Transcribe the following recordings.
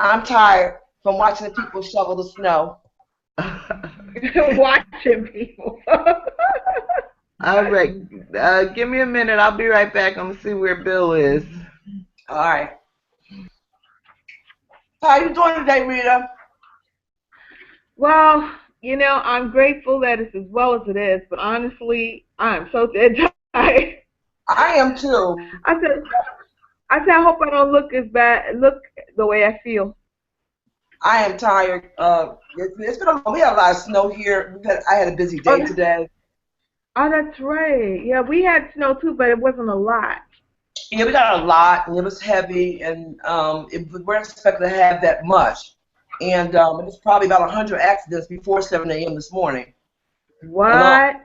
I'm tired from watching the people shovel the snow. Watching people. All right. Give me a minute. I'll be right back. I'm going to see where Bill is. All right. How you doing today, Rita? Well, I'm grateful that it's as well as it is, but honestly, I'm so dead tired. I am too. I hope I don't look look the way I feel. I am tired. It's been we had a lot of snow here. I had a busy day today. Oh, that's right. Yeah, we had snow too, but it wasn't a lot. Yeah, we got a lot, and it was heavy, and we weren't expecting to have that much. And it was probably about 100 accidents before 7 a.m. this morning. What?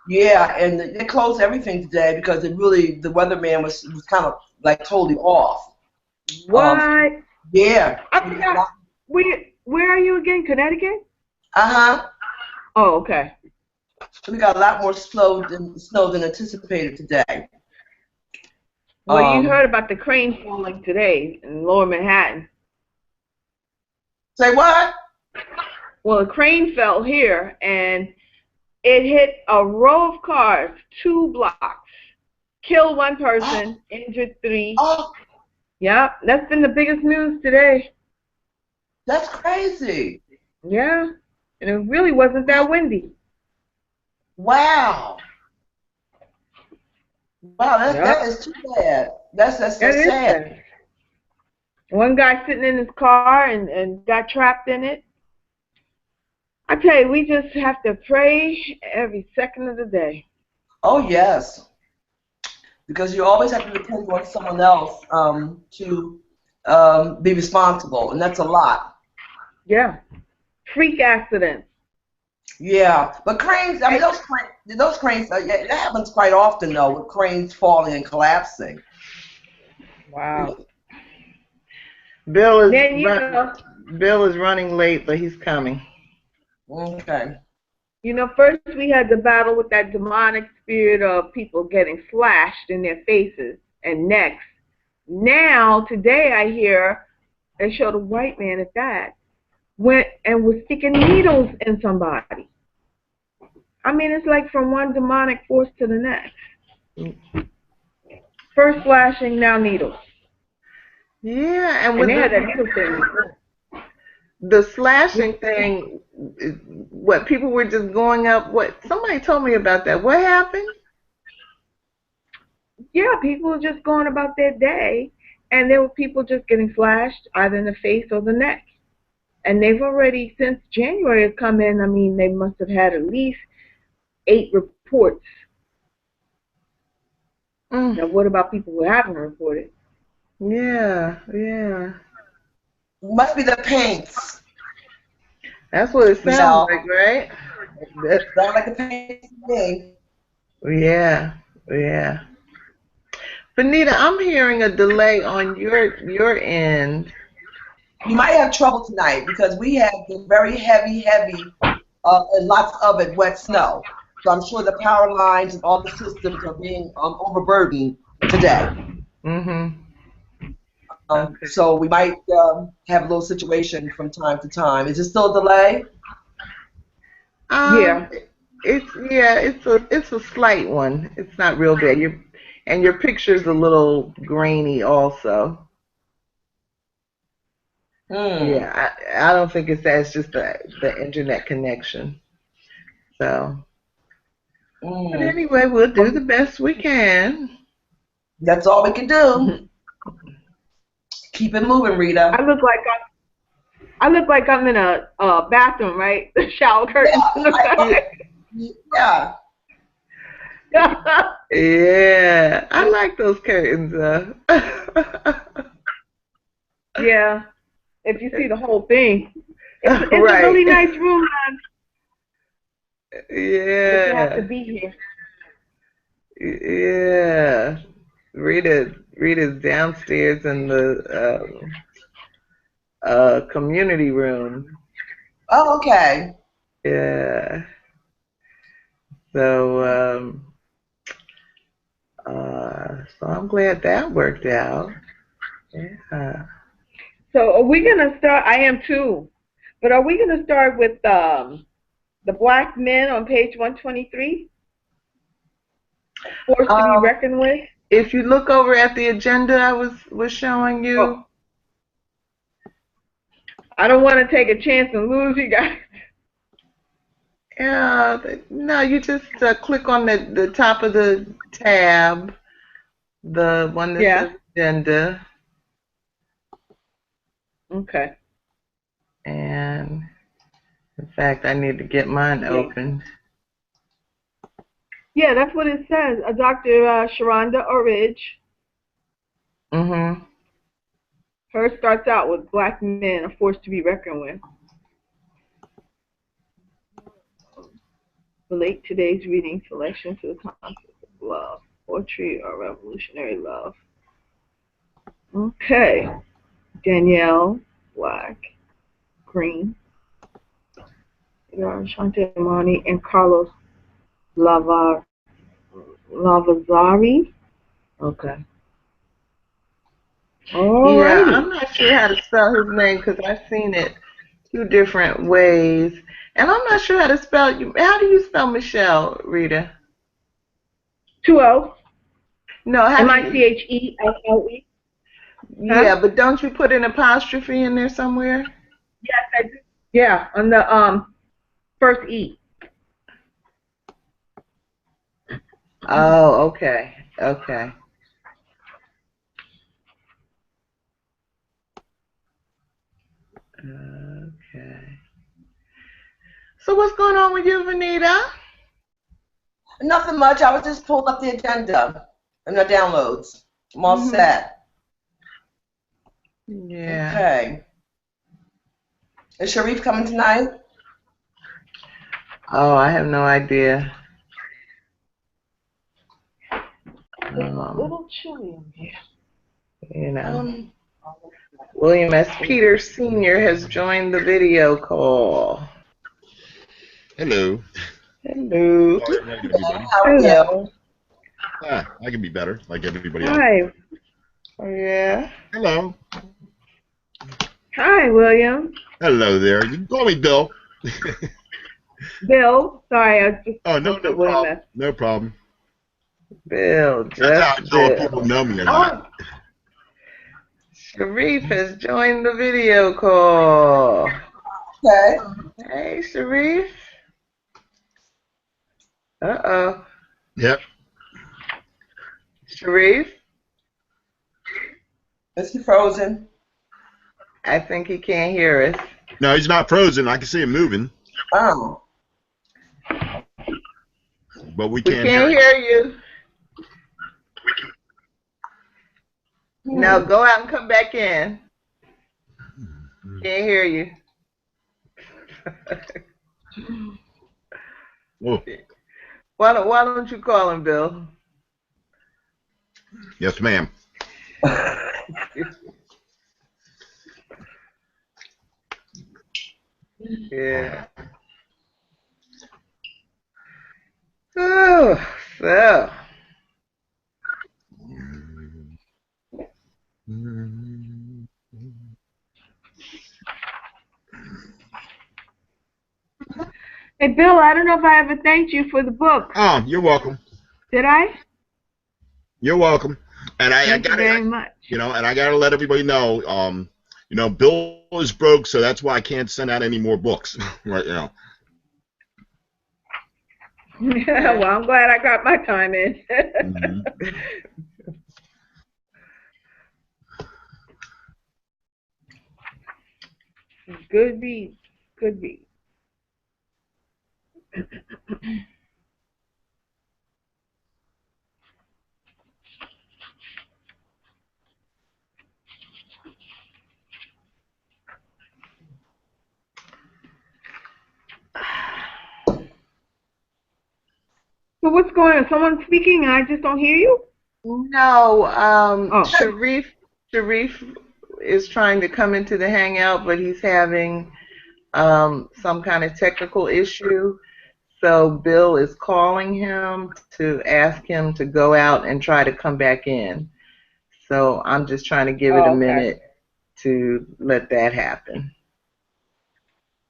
Yeah, and they closed everything today because the weatherman was kind of like totally off. What? Yeah. I forgot. Where are you again? Connecticut? Uh-huh. Oh, okay. So we got a lot more snow than anticipated today. Well, you heard about the crane falling today in Lower Manhattan. Say what? Well, a crane fell here, and it hit a row of cars, 2 blocks, killed 1 person, injured 3. Oh. Yeah, that's been the biggest news today. That's crazy. Yeah, and it really wasn't that windy. Wow. Wow, that is too bad. That's sad. Sad. One guy sitting in his car and got trapped in it. I tell you, we just have to pray every second of the day. Oh, yes. Because you always have to depend on someone else to be responsible, and that's a lot. Yeah. Freak accidents. Yeah, but cranes, I mean, those cranes, yeah, that happens quite often, though, with cranes falling and collapsing. Wow. Bill is running late, but he's coming. Okay. First we had the battle with that demonic spirit of people getting slashed in their faces and necks. Now, today I hear they showed a white man at that went and was sticking needles in somebody. I mean, it's like from one demonic force to the next. First slashing, now needles. Yeah, and they had that needle thing. The slashing thing, what people were just going up. What somebody told me about that. What happened? Yeah, people were just going about their day, and there were people just getting slashed either in the face or the neck. And they've already, since January, come in. I mean, they must have had at least 8 reports. Now, what about people who haven't reported? Yeah. Must be the paints. That's what it sounds like, right? It sounds like the paints to me. Yeah. Venita, I'm hearing a delay on your end. You might have trouble tonight because we have the very heavy, and lots of it, wet snow. So I'm sure the power lines and all the systems are being overburdened today. Okay. So we might have a little situation from time to time. Is it still a delay? Yeah. It's a slight one. It's not real bad. Your picture's a little grainy also. Yeah, I don't think that's just the internet connection. So, but anyway, we'll do the best we can. That's all we can do. Keep it moving, Rita. I look like I'm in a bathroom, right? The shower curtain. Yeah. Yeah, I like those curtains. Yeah, if you see the whole thing, it's right. a really nice room, man. Yeah. But you have to be here. Yeah. Rita's downstairs in the community room. Oh, okay. Yeah. So so I'm glad that worked out. Yeah. So are we gonna start? I am too. But are we gonna start with the black men on page 123? Force to be reckoned with. If you look over at the agenda I was showing you. Oh. I don't want to take a chance and lose you guys. Yeah, no, you just click on the top of the tab, the one that says agenda. Okay. And in fact, I need to get mine opened. Yeah, that's what it says. Dr. Sheronda Orridge. Mm-hmm. Hers starts out with black men, a force to be reckoned with. Relate today's reading selection to the concept of love, poetry, or revolutionary love. Okay. Danyeil Black Greene, Ashanti, Imani, and Carlos Lavazzari. Okay. Yeah, I'm not sure how to spell his name because I've seen it 2 different ways. And I'm not sure how to spell you. How do you spell Mich'elle, Rita? 2 L's. No, how Michelle. Yeah, but don't you put an apostrophe in there somewhere? Yes, I do. Yeah, on the first E. Oh, okay. Okay. Okay. So what's going on with you, Venita? Nothing much. I was just pulling up the agenda and the downloads. I'm all set. Yeah. Okay. Is Shareef coming tonight? Oh, I have no idea. It's a little chilly in here. You know. William S. Peters Sr. has joined the video call. Hello. Hello. Sorry, everybody. How are you? I can be better, like everybody else. Hi. Oh, yeah. Hello. Hi, William. Hello there. You can call me Bill. Bill. Sorry, I just. Oh, no problem. No problem. Bill, That's how I know if people know me or not. Shareef has joined the video call. Okay. Hey, Shareef. Uh-oh. Yep. Shareef? Is he frozen? I think he can't hear us. No, he's not frozen. I can see him moving. Oh. But we can't hear you. Now go out and come back in. Can't hear you. Why don't you call him, Bill? Yes, ma'am. Yeah. Oh, so. Hey, Bill, I don't know if I ever thanked you for the book. Oh, you're welcome. Did I? You're welcome. And Thank you very much. You know, and I gotta let everybody know, you know, Bill is broke, so that's why I can't send out any more books right now. Well, I'm glad I got my time in. Good read. Good read. So what's going on? Someone's speaking and I just don't hear you? No, Shareef is trying to come into the hangout, but he's having some kind of technical issue. So Bill is calling him to ask him to go out and try to come back in. So I'm just trying to give it a minute to let that happen.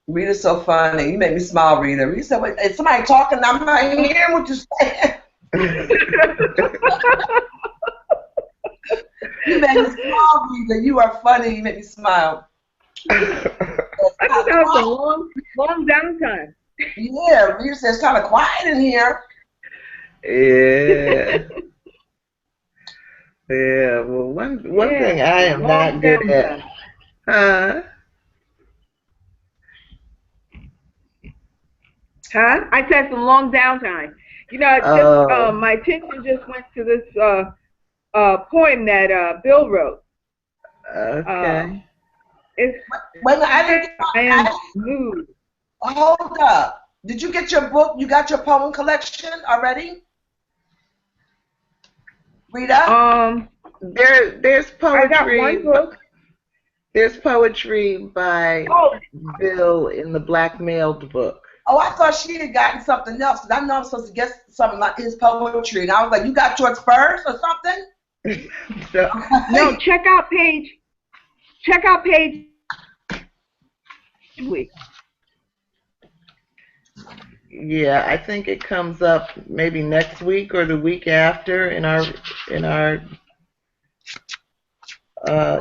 Rita's so funny. You make me smile, Rita. Rita said, "Wait, is somebody talking? I'm not hearing what you're saying." You make me smile, Rita. You are funny. You make me smile. I just have some long downtime. Yeah, Rita says it's kind of quiet in here. Yeah. Yeah. Well, one thing I am not good at. Huh? I said some long downtime. You know, my attention just went to this poem that Bill wrote. Okay. I am moved. Hold up. Did you get your book? You got your poem collection already? Rita? There's poetry. I got one book. There's poetry by Bill in the black-mailed book. Oh, I thought she had gotten something else, because I know I'm supposed to get something like his poetry. And I was like, you got yours first or something? No, check out page week. Yeah, I think it comes up maybe next week or the week after in our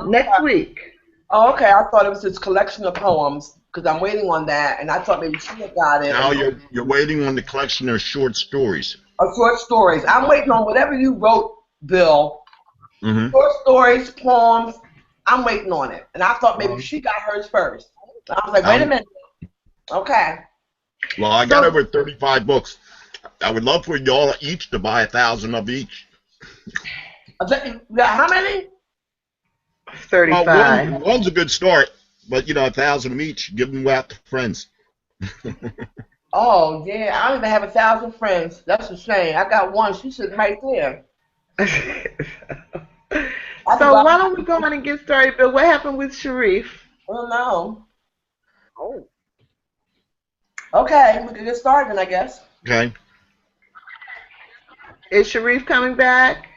next week. Oh, okay. I thought it was his collection of poems, because I'm waiting on that, and I thought maybe she had got it. Now you're waiting on the collection of short stories. Of short stories. I'm waiting on whatever you wrote, Bill. Mm-hmm. Short stories, poems. I'm waiting on it, and I thought maybe she got hers first. I was like, wait a minute. Okay. Well, I got over 35 books. I would love for y'all each to buy 1,000 of each. How many? 35. One's a good start, but 1,000 of each. Give them out to friends. Oh yeah, I don't even have 1,000 friends. That's a shame. I got one. She's sitting right there. So why don't we go on and get started, Bill? What happened with Shareef? I don't know. Oh. Okay, we can get started then, I guess. Okay. Is Shareef coming back?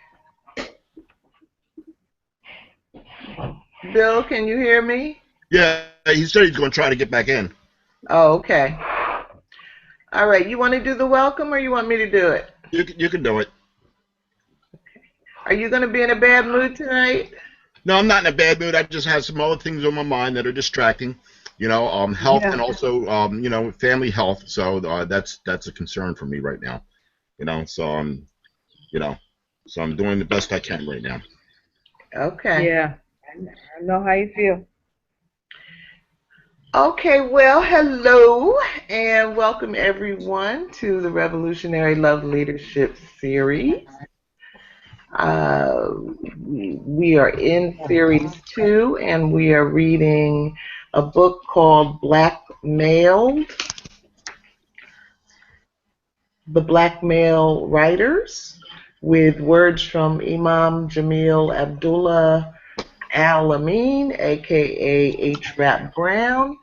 Bill, can you hear me? Yeah, he said he's going to try to get back in. Oh, okay. All right, you want to do the welcome or you want me to do it? You can do it. Are you going to be in a bad mood tonight? No, I'm not in a bad mood. I just have some other things on my mind that are distracting. Health and also, family health. So that's a concern for me right now. So I'm doing the best I can right now. Okay. Yeah, I know how you feel. Okay, well, hello and welcome everyone to the Revolutionary Love Leadership Series. We are in Series 2 and we are reading a book called Blackmailed, The Blackmail Writers, with words from Imam Jamil Abdullah Al-Amin, aka H. Rap Brown.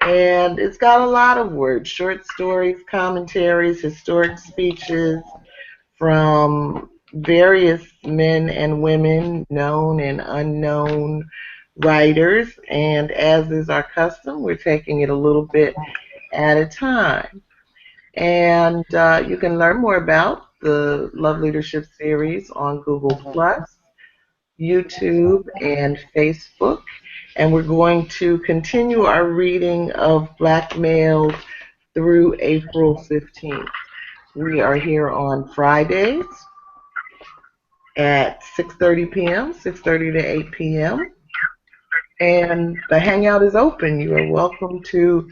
And it's got a lot of words, short stories, commentaries, historic speeches from various men and women, known and unknown writers. And as is our custom, we're taking it a little bit at a time. And you can learn more about the Love Leadership series on Google+, YouTube, and Facebook. And we're going to continue our reading of Blackmailed through April 15th. We are here on Fridays at 6:30 p.m., 6:30 to 8 p.m. And the Hangout is open. You are welcome to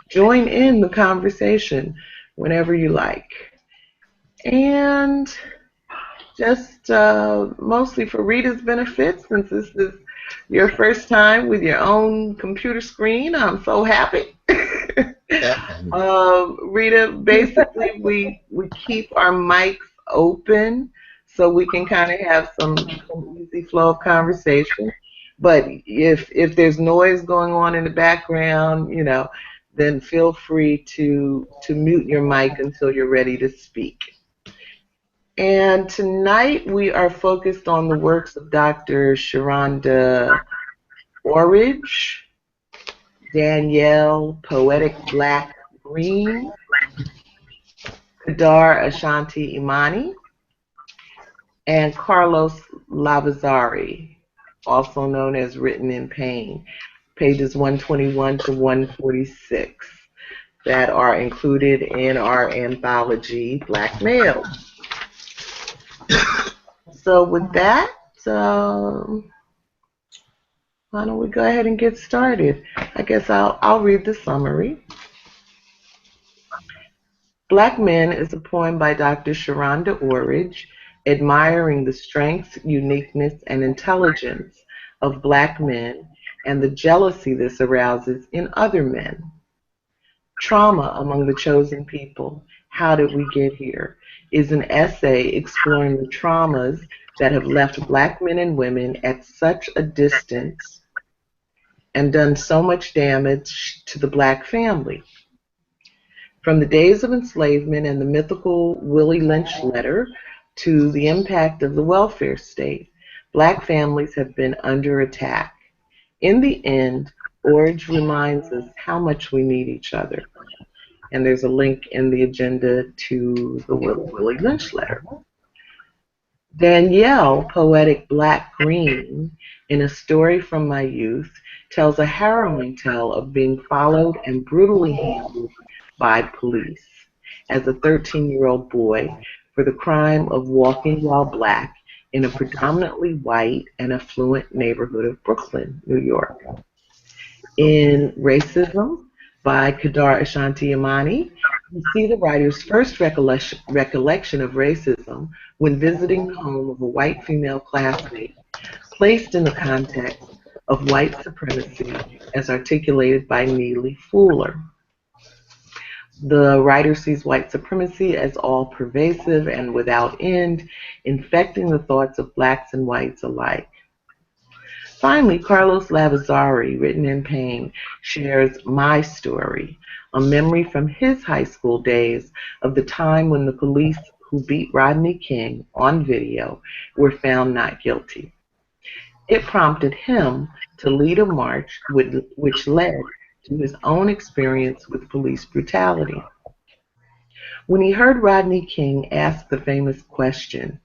join in the conversation whenever you like. And just mostly for Rita's benefit, since this is your first time with your own computer screen, I'm so happy. Rita, basically we keep our mics open so we can kind of have some easy flow of conversation. But if there's noise going on in the background, then feel free to mute your mic until you're ready to speak. And tonight we are focused on the works of Dr. Sheronda Orridge, Danyeil Poetic Black Greene, Kedar Ashanti Imani, and Carlos Lavazzari, also known as Written in Pain, pages 121 to 146, that are included in our anthology, Black Males. So with that, why don't we go ahead and get started? I guess I'll read the summary. Black Men is a poem by Dr. Sheronda Orridge, admiring the strength, uniqueness, and intelligence of Black men and the jealousy this arouses in other men. Trauma Among the Chosen People, How Did We Get Here, is an essay exploring the traumas that have left Black men and women at such a distance and done so much damage to the Black family. From the days of enslavement and the mythical Willie Lynch letter to the impact of the welfare state, Black families have been under attack. In the end, Orridge reminds us how much we need each other. And there's a link in the agenda to the Willie Lynch letter. Danyeil Poetic Black Greene, in A Story from My Youth, tells a harrowing tale of being followed and brutally handled by police as a 13-year-old boy for the crime of walking while Black in a predominantly white and affluent neighborhood of Brooklyn, New York. In Racism by Kedar Ashanti Imani, we see the writer's first recollection of racism when visiting the home of a white female classmate, placed in the context of white supremacy as articulated by Neely Fuller. The writer sees white supremacy as all-pervasive and without end, infecting the thoughts of Blacks and whites alike. Finally, Carlos Lavazzari, Written in Pain, shares My Story, a memory from his high school days of the time when the police who beat Rodney King on video were found not guilty. It prompted him to lead a march which led to his own experience with police brutality. When he heard Rodney King ask the famous question,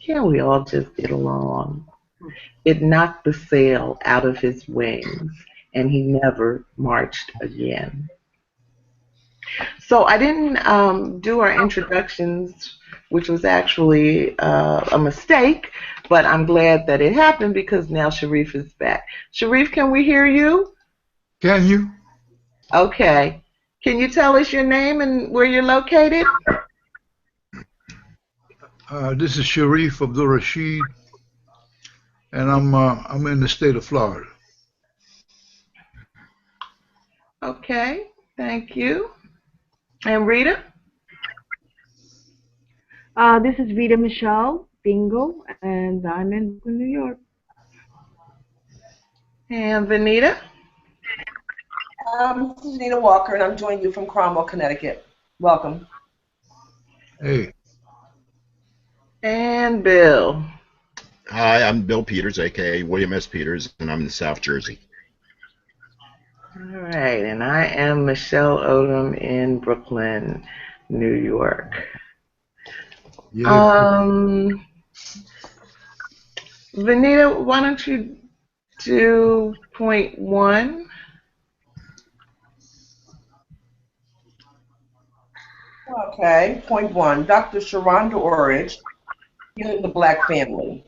"Can't we all just get along?" it knocked the sail out of his wings, and he never marched again. So I didn't do our introductions, which was actually a mistake, but I'm glad that it happened because now Shareef is back. Shareef, can we hear you? Can you? Okay. Can you tell us your name and where you're located? This is Shareef Abdur-Rasheed, and I'm in the state of Florida. Okay, thank you. And Rita? This is Rita Mich'elle, Dingle, and I'm in Brooklyn, New York. And Venita? This is Venita Walker, and I'm joining you from Cromwell, Connecticut. Welcome. Hey. And Bill? Hi, I'm Bill Peters, a.k.a. William S. Peters, and I'm in South Jersey. All right, and I am Mich'elle Odom in Brooklyn, New York. Yeah. Venita, why don't you do point 1? Okay, point 1. Dr. Sheronda Orridge, Healing the Black Family.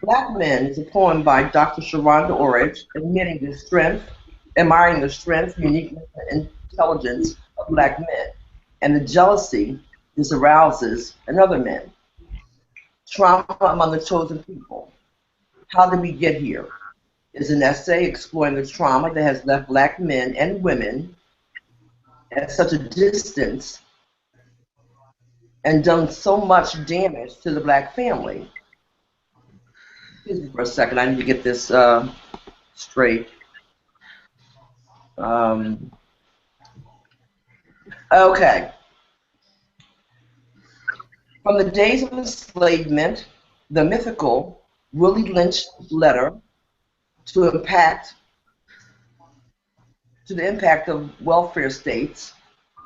Black Men is a poem by Dr. Sheronda Orridge, admiring the strength, uniqueness, and intelligence of Black men, and the jealousy this arouses in other men. Trauma Among the Chosen People. How Did We Get Here? Is an essay exploring the trauma that has left Black men and women at such a distance and done so much damage to the Black family. Excuse me for a second, I need to get this straight. Okay. From the days of enslavement, the mythical Willie Lynch letter to the impact of welfare states,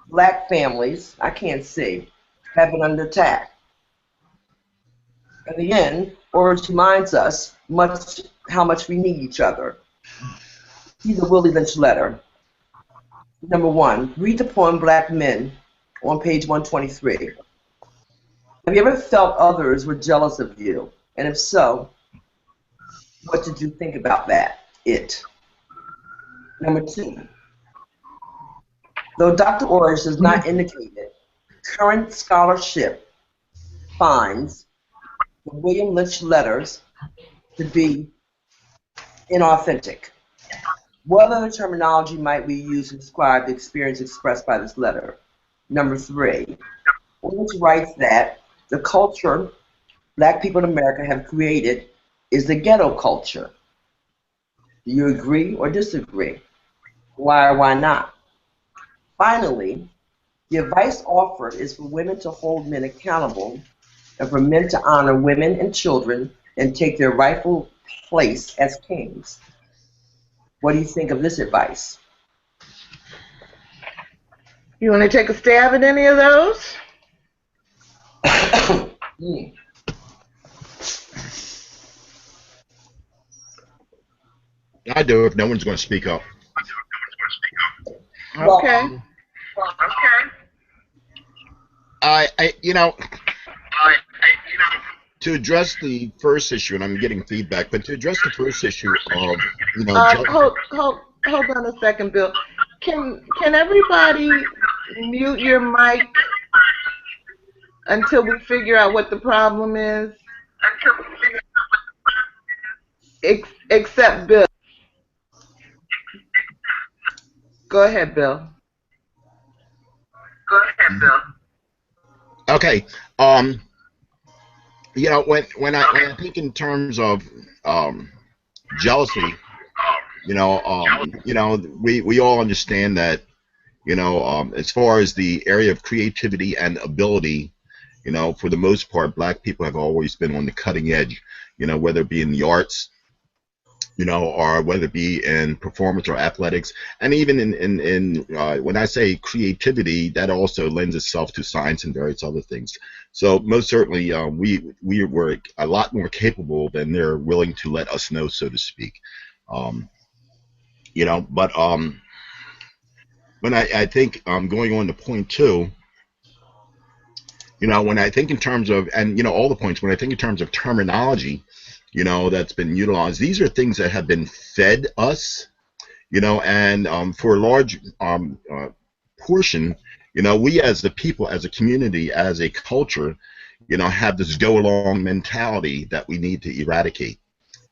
black families, I can't see, have been under attack. In the end, Orridge reminds us how much we need each other. See the Willie Lynch letter. Number 1, read the poem Black Men on page 123. Have you ever felt others were jealous of you? And if so, what did you think about that? Number 2, though Dr. Orridge does not indicate it, current scholarship finds the William Lynch letters to be inauthentic. What other terminology might we use to describe the experience expressed by this letter? Number 3, Orridge writes that the culture black people in America have created is the ghetto culture. Do you agree or disagree? Why or why not? Finally, the advice offered is for women to hold men accountable and for men to honor women and children and take their rightful place as kings. What do you think of this advice? You want to take a stab at any of those? I do if no one's going to speak up. Okay. To address the first issue, and I'm getting feedback, but to address the first issue of, hold on a second, Bill. Can everybody mute your mic until we figure out what the problem is? Except Bill. Go ahead, Bill. Okay. When I think in terms of jealousy, we all understand that, as far as the area of creativity and ability, for the most part, black people have always been on the cutting edge, whether it be in the arts, or whether it be in performance or athletics, and even in when I say creativity, that also lends itself to science and various other things. So most certainly, we were a lot more capable than they're willing to let us know, so to speak. But when I think going on to point 2, when I think in terms of, and all the points, when I think in terms of terminology, that's been utilized, these are things that have been fed us, and for a large portion, we as the people, as a community, as a culture, have this go-along mentality that we need to eradicate.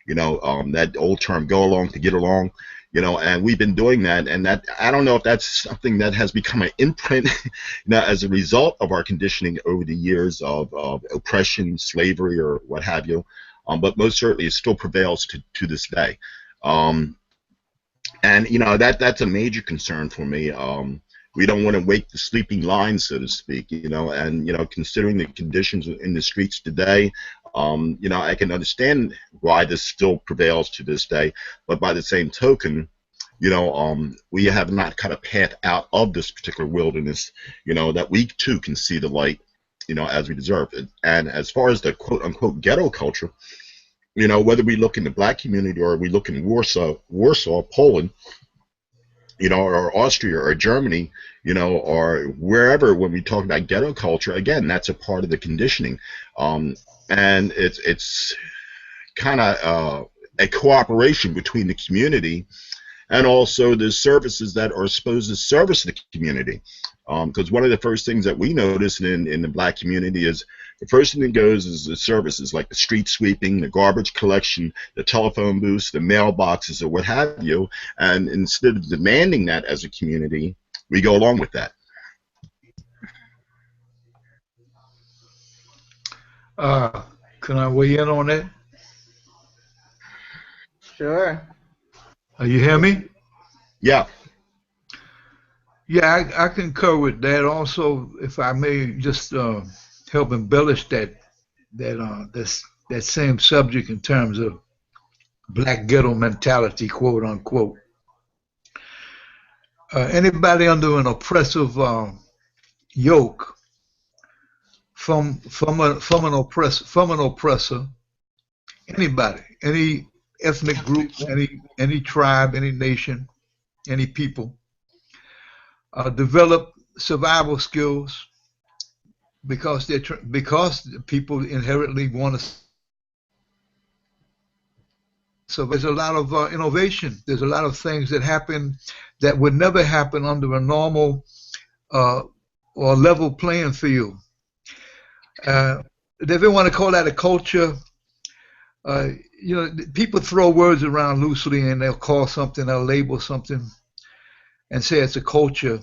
That old term, go along to get along, and we've been doing that, and that, I don't know if that's something that has become an imprint, as a result of our conditioning over the years of oppression, slavery, or what have you. But most certainly it still prevails to this day. And that's a major concern for me. We don't want to wake the sleeping lion, so to speak, and considering the conditions in the streets today, I can understand why this still prevails to this day, but by the same token, we have not cut a path out of this particular wilderness, that we too can see the light, as we deserve it. And as far as the quote-unquote ghetto culture, whether we look in the black community or we look in Warsaw, Poland, or Austria or Germany, or wherever, when we talk about ghetto culture, again, that's a part of the conditioning. And it's kind of a cooperation between the community and also the services that are supposed to service the community. Because one of the first things that we notice in the black community is the first thing that goes is the services like the street sweeping, the garbage collection, the telephone booths, the mailboxes, or what have you. And instead of demanding that as a community, we go along with that. Can I weigh in on that? Sure. You hear me? Yeah. Yeah, I concur with that. Also, if I may just help embellish that same subject in terms of black ghetto mentality, quote unquote. Anybody under an oppressive yoke from an oppressor, anybody, any ethnic group, any tribe, any nation, any people, develop survival skills because people inherently want to. So there's a lot of innovation. There's a lot of things that happen that would never happen under a normal or level playing field. If they want to call that a culture, you know, people throw words around loosely and they'll call something, they'll label something and say it's a culture.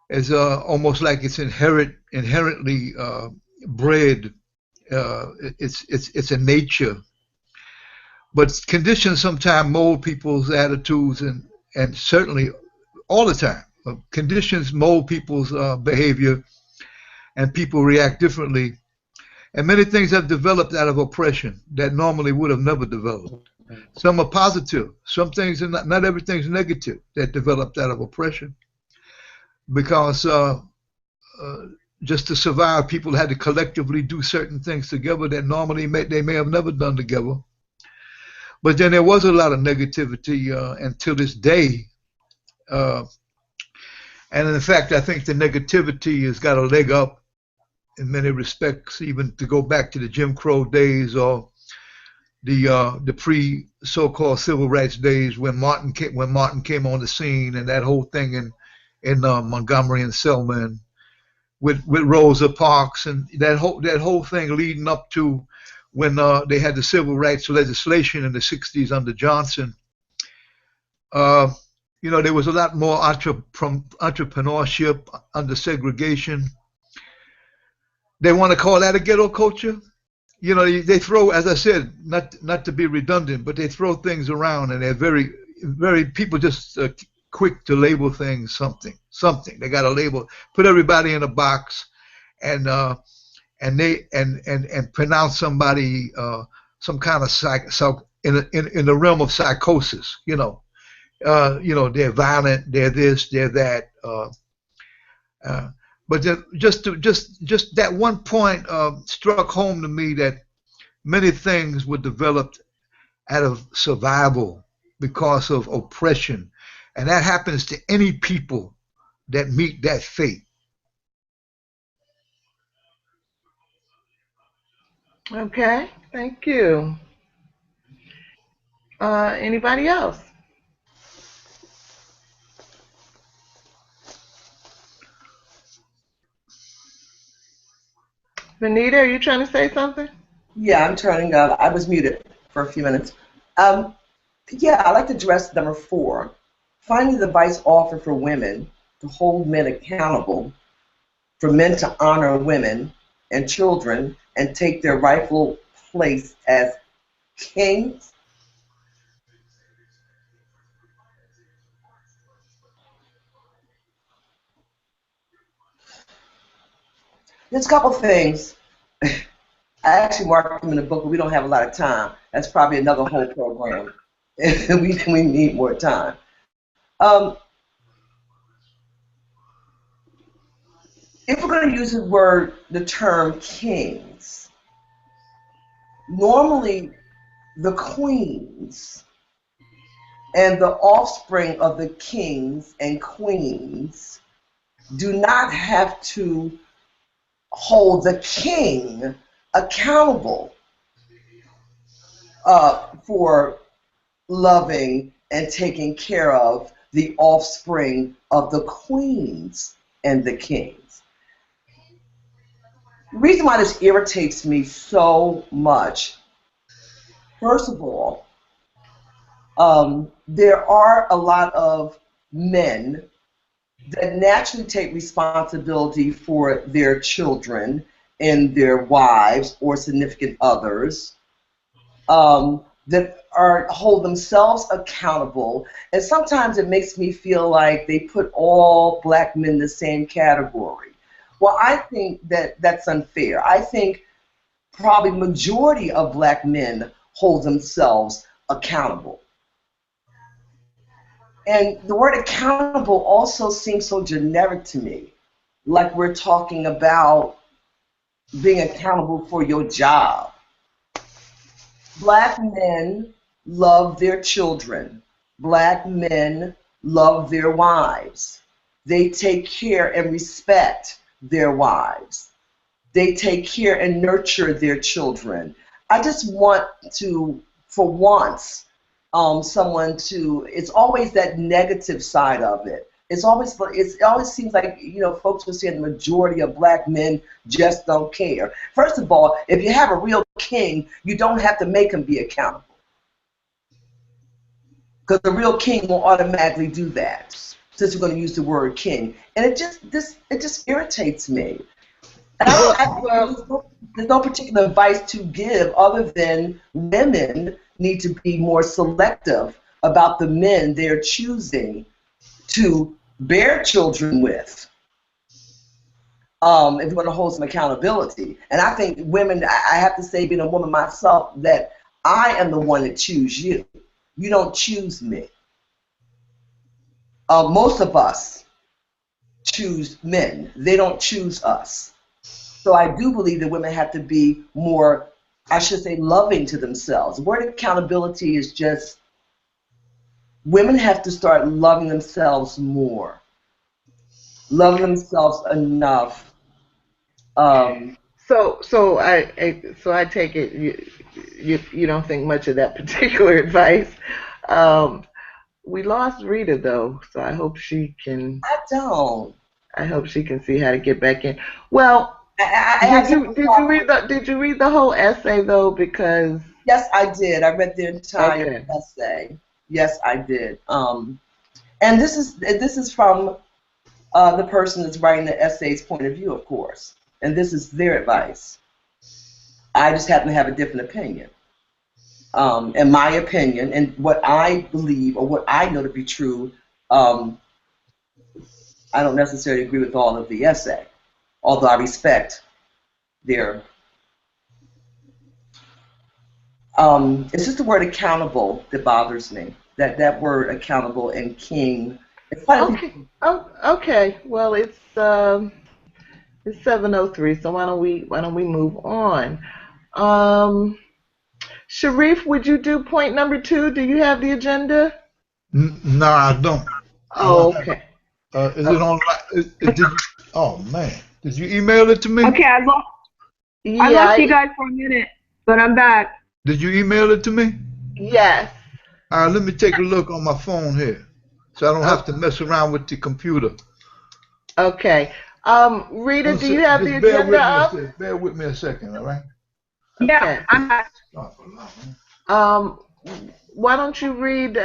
It's almost like it's inherently bred. It's a nature. But conditions sometimes mold people's attitudes and certainly all the time. Conditions mold people's behavior and people react differently. And many things have developed out of oppression that normally would have never developed. Some are positive. Some things are not everything's negative that developed out of oppression. Because just to survive, people had to collectively do certain things together that normally they may have never done together. But then there was a lot of negativity until this day. And in fact, I think the negativity has got a leg up in many respects, even to go back to the Jim Crow days or the pre so-called civil rights days when Martin came on the scene, and that whole thing in Montgomery and Selma and with Rosa Parks and that whole thing leading up to when they had the civil rights legislation in the 60s under Johnson. You know, there was a lot more entrepreneurship under segregation. They want to call that a ghetto culture. You know, they throw, as I said, not to be redundant, but they throw things around, and they're very people just quick to label things something. They got to label, put everybody in a box, and pronounce somebody some kind of in the realm of psychosis. You know, they're violent, they're this, they're that. But just that one point struck home to me that many things were developed out of survival because of oppression, and that happens to any people that meet that fate. Okay, thank you. Anybody else? Venita, are you trying to say something? Yeah, I'm turning up. I was muted for a few minutes. Yeah, I'd like to address number 4. Finding the advice offered for women to hold men accountable, for men to honor women and children and take their rightful place as kings. There's a couple things. I actually marked them in the book, but we don't have a lot of time. That's probably another whole program. we need more time. If we're going to use the term kings, normally the queens and the offspring of the kings and queens do not have to hold the king accountable for loving and taking care of the offspring of the queens and the kings. The reason why this irritates me so much, first of all, there are a lot of men that naturally take responsibility for their children and their wives or significant others, that hold themselves accountable. And sometimes it makes me feel like they put all black men in the same category. Well, I think that that's unfair. I think probably majority of black men hold themselves accountable. And the word accountable also seems so generic to me, like we're talking about being accountable for your job. Black men love their children. Black men love their wives. They take care and respect their wives. They take care and nurture their children. I just want to, for once, someone to, it's always that negative side of it. It always seems like, folks will say the majority of black men just don't care. First of all, if you have a real king, you don't have to make him be accountable. Because the real king will automatically do that, since we're going to use the word king. And it just irritates me. And there's no particular advice to give other than women need to be more selective about the men they're choosing to bear children with, if you want to hold some accountability. And I think women, I have to say, being a woman myself, that I am the one that choose you. You don't choose me. Most of us choose men. They don't choose us. So I do believe that women have to be more, I should say, loving to themselves. The word accountability is just, women have to start loving themselves more, loving themselves enough. So I take it you don't think much of that particular advice. We lost Rita though, so I hope she can. I don't. I hope she can see how to get back in. Well, did you read the whole essay though? Because yes, I did. I read the entire essay. Yes, I did. And this is from the person that's writing the essay's point of view, of course, and this is their advice. I just happen to have a different opinion. In my opinion, and what I believe or what I know to be true, I don't necessarily agree with all of the essay, although I respect their. It's just the word accountable that bothers me. That word accountable and king. Okay. Okay. Well, it's 7:03, so why don't we move on? Shareef, would you do point number 2? Do you have the agenda? No, I don't. Oh, okay. Is it online? Oh man, did you email it to me? Okay, I lost you guys for a minute, but I'm back. Did you email it to me? Yes. Let me take a look on my phone here, so I don't have to mess around with the computer. Okay. Rita, do you have the agenda up? Bear with me a second, all right? Yeah, okay. I'm back. Why don't you read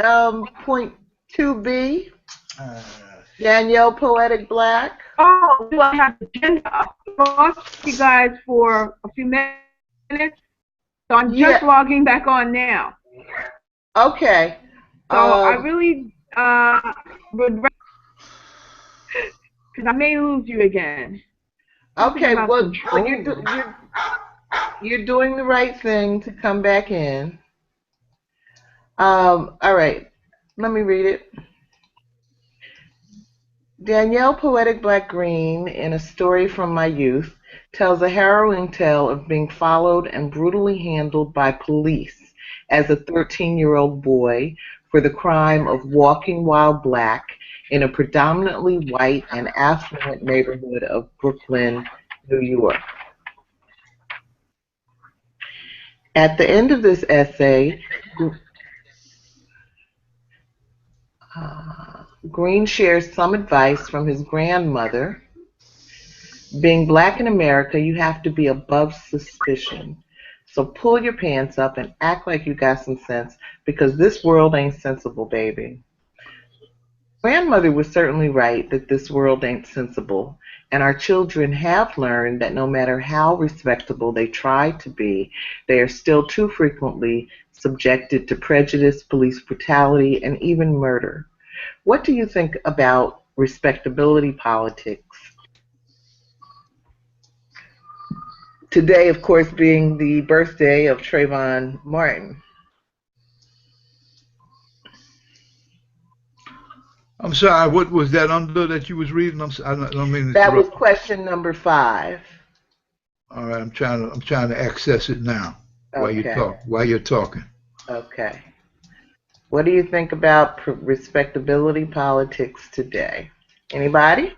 point 2B? Danyeil Poetic Black. Oh, do I have the agenda up? I lost you guys for a few minutes, so I'm just logging back on now. Okay. So I really would, because I may lose you again. Okay, well you're doing the right thing to come back in. All right, let me read it. Danyeil Poetic Black Greene, in A Story from My Youth, tells a harrowing tale of being followed and brutally handled by police as a 13-year-old boy for the crime of walking while black in a predominantly white and affluent neighborhood of Brooklyn, New York. At the end of this essay, Greene shares some advice from his grandmother. Being black in America, you have to be above suspicion. So pull your pants up and act like you got some sense, because this world ain't sensible, baby. Grandmother was certainly right that this world ain't sensible, and our children have learned that no matter how respectable they try to be, they are still too frequently subjected to prejudice, police brutality, and even murder. What do you think about respectability politics? Today, of course, being the birthday of Trayvon Martin. I'm sorry. What was that under that you was reading? I don't mean to That was interrupt. question number 5. All right, I'm trying to access it now Okay. while you're talking. Okay. What do you think about respectability politics today? Anybody?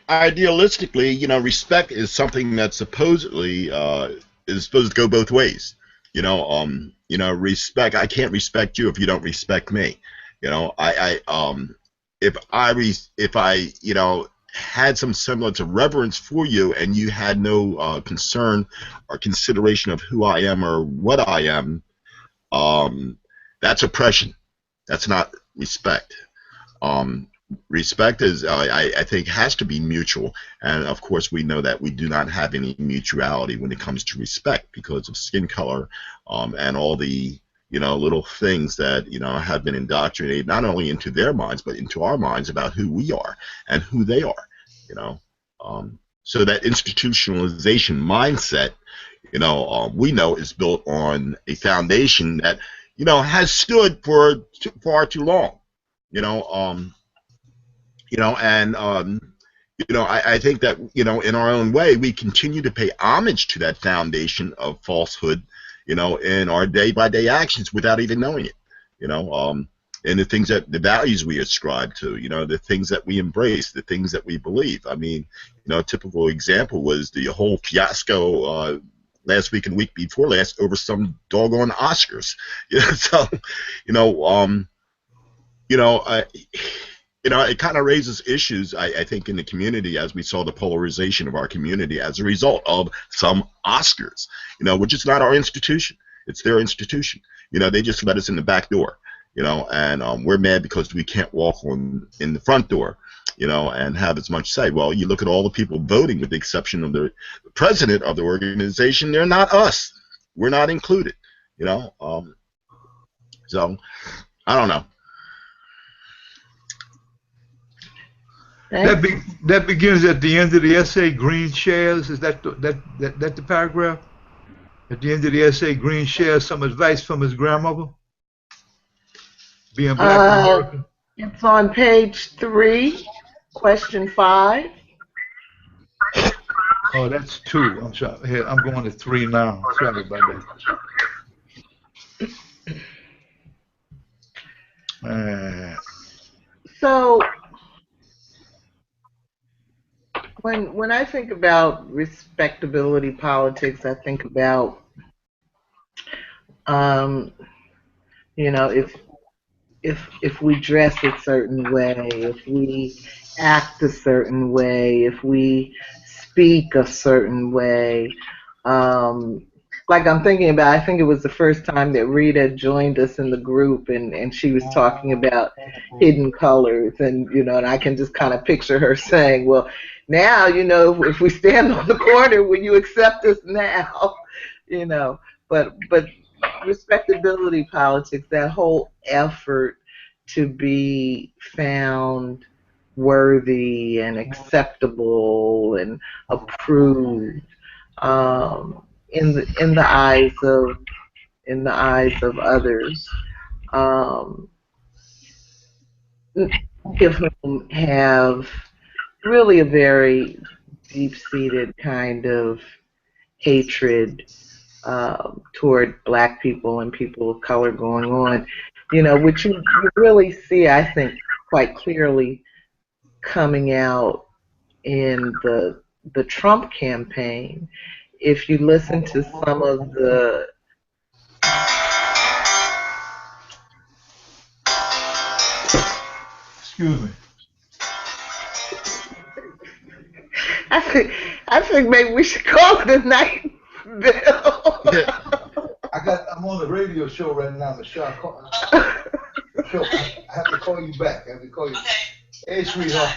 Idealistically, respect is something that supposedly is supposed to go both ways. Respect. I can't respect you if you don't respect me. If I had some semblance of reverence for you and you had no concern or consideration of who I am or what I am, that's oppression. That's not respect. Respect is, I think, has to be mutual, and of course we know that we do not have any mutuality when it comes to respect because of skin color, and all the little things that have been indoctrinated not only into their minds but into our minds about who we are and who they are. So that institutionalization mindset, we know is built on a foundation that has stood for far too long. I think that in our own way we continue to pay homage to that foundation of falsehood, in our day-by-day actions without even knowing it. And the values we ascribe to, the things that we embrace, the things that we believe. I mean, a typical example was the whole fiasco last week and week before last over some doggone Oscars. So, it kind of raises issues, I think, in the community as we saw the polarization of our community as a result of some Oscars, which is not our institution. It's their institution. They just let us in the back door, and we're mad because we can't walk in the front door, and have as much say. Well, you look at all the people voting with the exception of the president of the organization, they're not us. We're not included, So, I don't know. That begins at the end of the essay. Greene shares. Is that the paragraph? At the end of the essay, Greene shares some advice from his grandmother. Being Black American. It's on page 3, question 5. Oh, that's 2. I'm sorry. Here, I'm going to 3 now. Sorry about that. So when I think about respectability politics, I think about if we dress a certain way, if we act a certain way, if we speak a certain way. Like I'm thinking about, I think it was the first time that Rita joined us in the group, and she was talking about hidden colors, and and I can just kind of picture her saying, well, now, if we stand on the corner, will you accept us now? But respectability politics, that whole effort to be found worthy and acceptable and approved, in the eyes of others, give whom have really a very deep-seated kind of hatred toward Black people and people of color going on, which you really see, I think, quite clearly coming out in the Trump campaign. If you listen to some of the Excuse me. I think maybe we should call it a night, Bill. I'm on the radio show right now, Mich'elle. I have to call you back. Hey, sweetheart.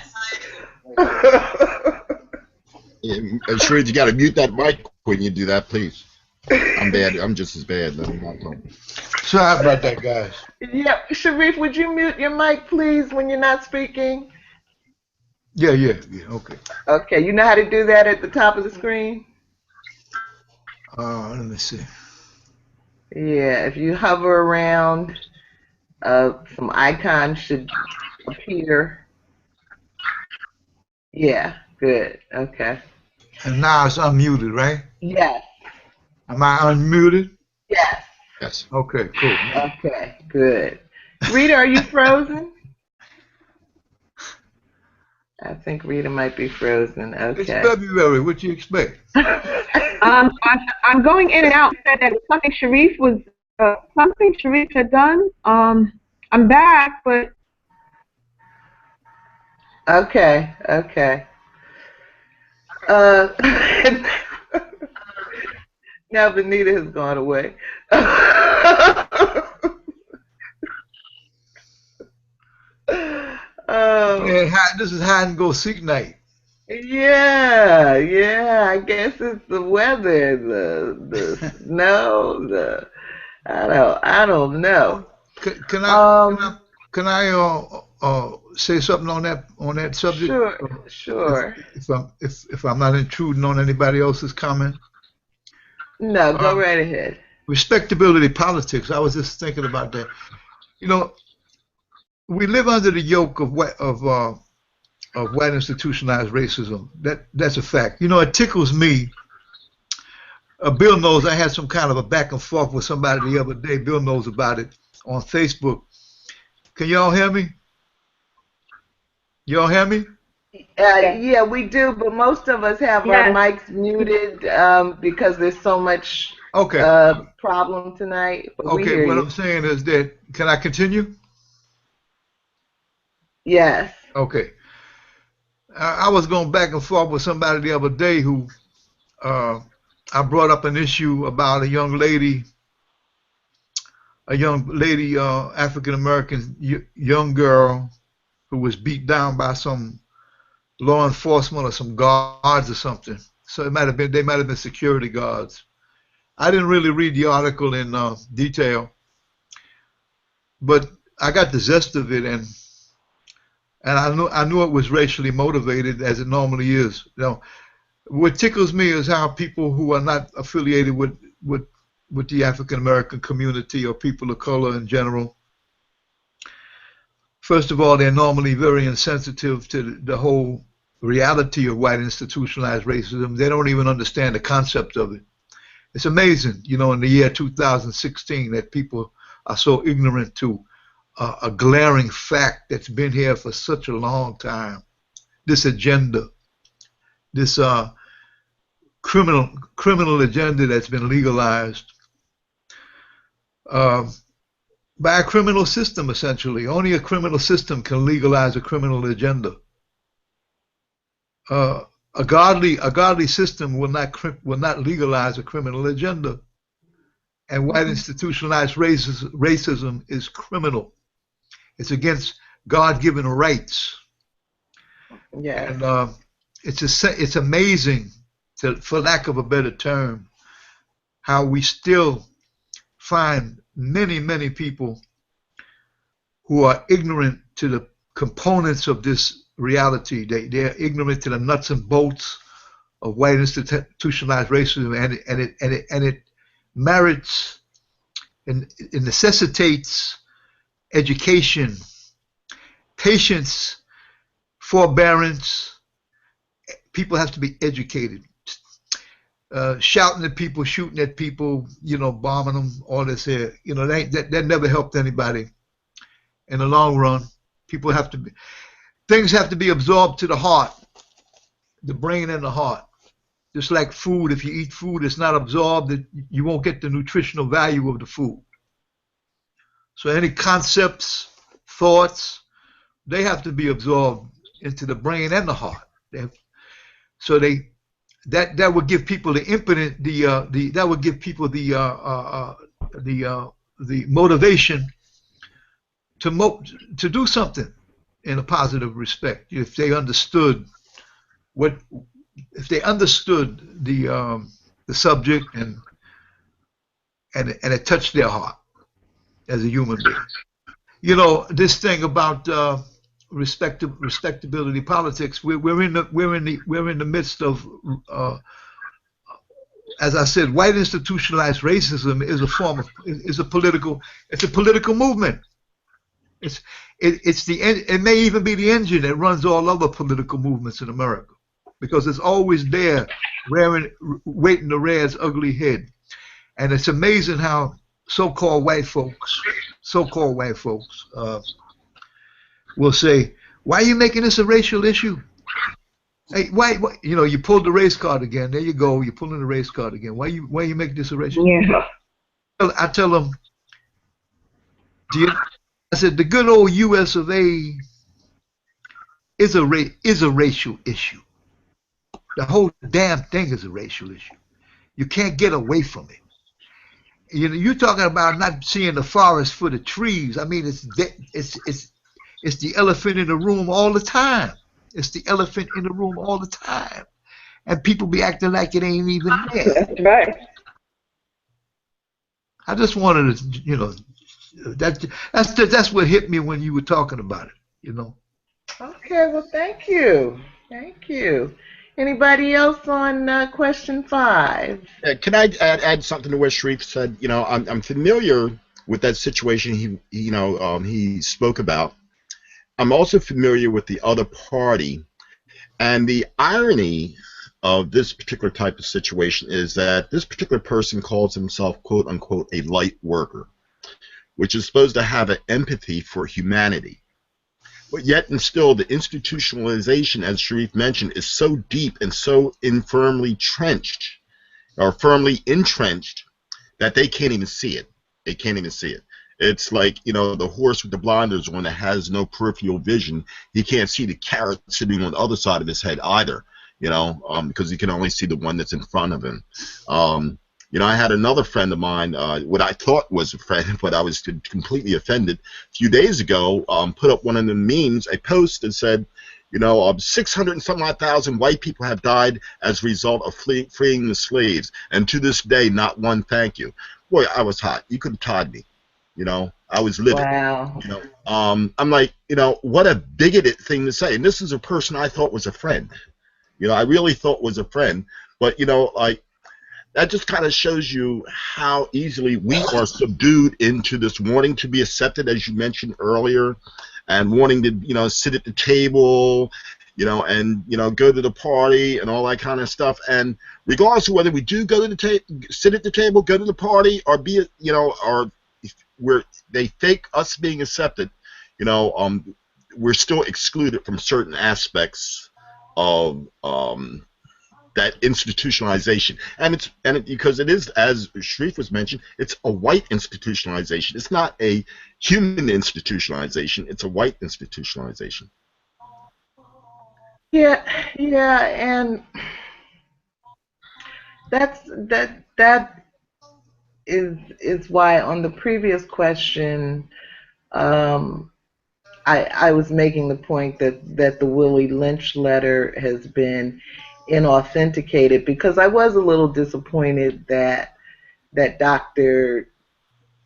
Sheronda, you got to mute that mic when you do that, please. I'm bad. I'm just as bad. Sorry about that, guys. Yeah, Shareef, would you mute your mic, please, when you're not speaking? Yeah, okay. Okay, you know how to do that at the top of the screen? Let me see. Yeah, if you hover around, some icons should appear. Yeah, good. Okay. And now it's unmuted, right? Yes. Am I unmuted? Yes. Yes. Okay, cool. Okay, good. Rita, are you frozen? I think Rita might be frozen. Okay. It's February. What you expect? I'm going in and out. Said that something Shareef was something Shareef had done. I'm back, but okay, okay. Now Venita has gone away. This is hide and go seek night. Yeah, yeah. I guess it's the weather, the snow, I don't know. Can I say something on that subject? Sure. If I'm not intruding on anybody else's comment. No, go right ahead. Respectability politics. I was just thinking about that. You know, we live under the yoke of white institutionalized racism. That's a fact. You know, it tickles me. Bill knows I had some kind of a back and forth with somebody the other day. Bill knows about it on Facebook. Can y'all hear me? Y'all hear me? Yeah, we do, but most of us have our mics muted because there's so much problem tonight. Okay, what I'm saying is that, can I continue? Yes. Okay. I was going back and forth with somebody the other day who I brought up an issue about a young lady, African American young girl who was beat down by some law enforcement or some guards or something. So they might have been security guards. I didn't really read the article in detail, but I got the zest of it, and I knew it was racially motivated, as it normally is. You know, what tickles me is how people who are not affiliated with the African American community or people of color in general, first of all, they're normally very insensitive to the whole reality of white institutionalized racism. They don't even understand the concept of it. It's amazing, you know, in the year 2016 that people are so ignorant to a glaring fact that's been here for such a long time. This agenda, this criminal agenda that's been legalized by a criminal system, essentially. Only a criminal system can legalize a criminal agenda. A godly system will not legalize a criminal agenda. And white institutionalized racism is criminal. It's against God-given rights. Yeah. And it's amazing, for lack of a better term, how we still find many people who are ignorant to the components of this reality. They're ignorant to the nuts and bolts of white institutionalized racism, and it merits and it necessitates education, patience, forbearance. People have to be educated. Shouting at people, shooting at people, you know, bombing them, all this here, you know, that never helped anybody in the long run. Things have to be absorbed to the heart, the brain and the heart. Just like food, if you eat food that's not absorbed, you won't get the nutritional value of the food. So any concepts, thoughts, they have to be absorbed into the brain and the heart. That would give people the impetus, that would give people the motivation to do something in a positive respect. If they understood the subject and it touched their heart as a human being. You know, this thing about respectability politics. We're in the midst of, as I said, white institutionalized racism is a political movement. It's it may even be the engine that runs all other political movements in America, because it's always there, waiting to rear its ugly head. And it's amazing how so-called white folks will say, "Why are you making this a racial issue? Hey, why you pulled the race card again. There you go. You're pulling the race card again. Why you making this a racial issue?" Yeah. I tell them, I said, the good old U.S. of A. is a racial issue. The whole damn thing is a racial issue. You can't get away from it. You're talking about not seeing the forest for the trees. I mean, it's the elephant in the room all the time. It's the elephant in the room all the time, and people be acting like it ain't even there. That's right. I just wanted to, that's what hit me when you were talking about it. Okay, well, thank you. Thank you. Anybody else on question 5? Can I add something to what Shareef said? I'm familiar with that situation he spoke about. I'm also familiar with the other party, and the irony of this particular type of situation is that this particular person calls himself, quote unquote, a light worker, which is supposed to have an empathy for humanity. But yet and still, the institutionalization, as Shareef mentioned, is so deep and so firmly entrenched that they can't even see it. They can't even see it. It's like, the horse with the blinders on that has no peripheral vision. He can't see the carrot sitting on the other side of his head either, because he can only see the one that's in front of him. I had another friend of mine, what I thought was a friend, but I was completely offended. A few days ago, put up one of the memes, a post that said, 600 and some odd thousand white people have died as a result of freeing the slaves, and to this day, not one thank you. Boy, I was hot. You could have tied me. I was livid. Wow. I'm like, what a bigoted thing to say. And this is a person I thought was a friend. I really thought was a friend, but that just kind of shows you how easily we are subdued into this wanting to be accepted, as you mentioned earlier, and wanting to, sit at the table, and, go to the party and all that kind of stuff. And regardless of whether we do go to the sit at the table, go to the party, or be, or where they fake us being accepted, we're still excluded from certain aspects of that institutionalization, and because it is, as Shareef was mentioned, it's a white institutionalization. It's not a human institutionalization. It's a white institutionalization. Yeah, and that is why on the previous question, I was making the point that the Willie Lynch letter has been inauthenticated, because I was a little disappointed that Dr.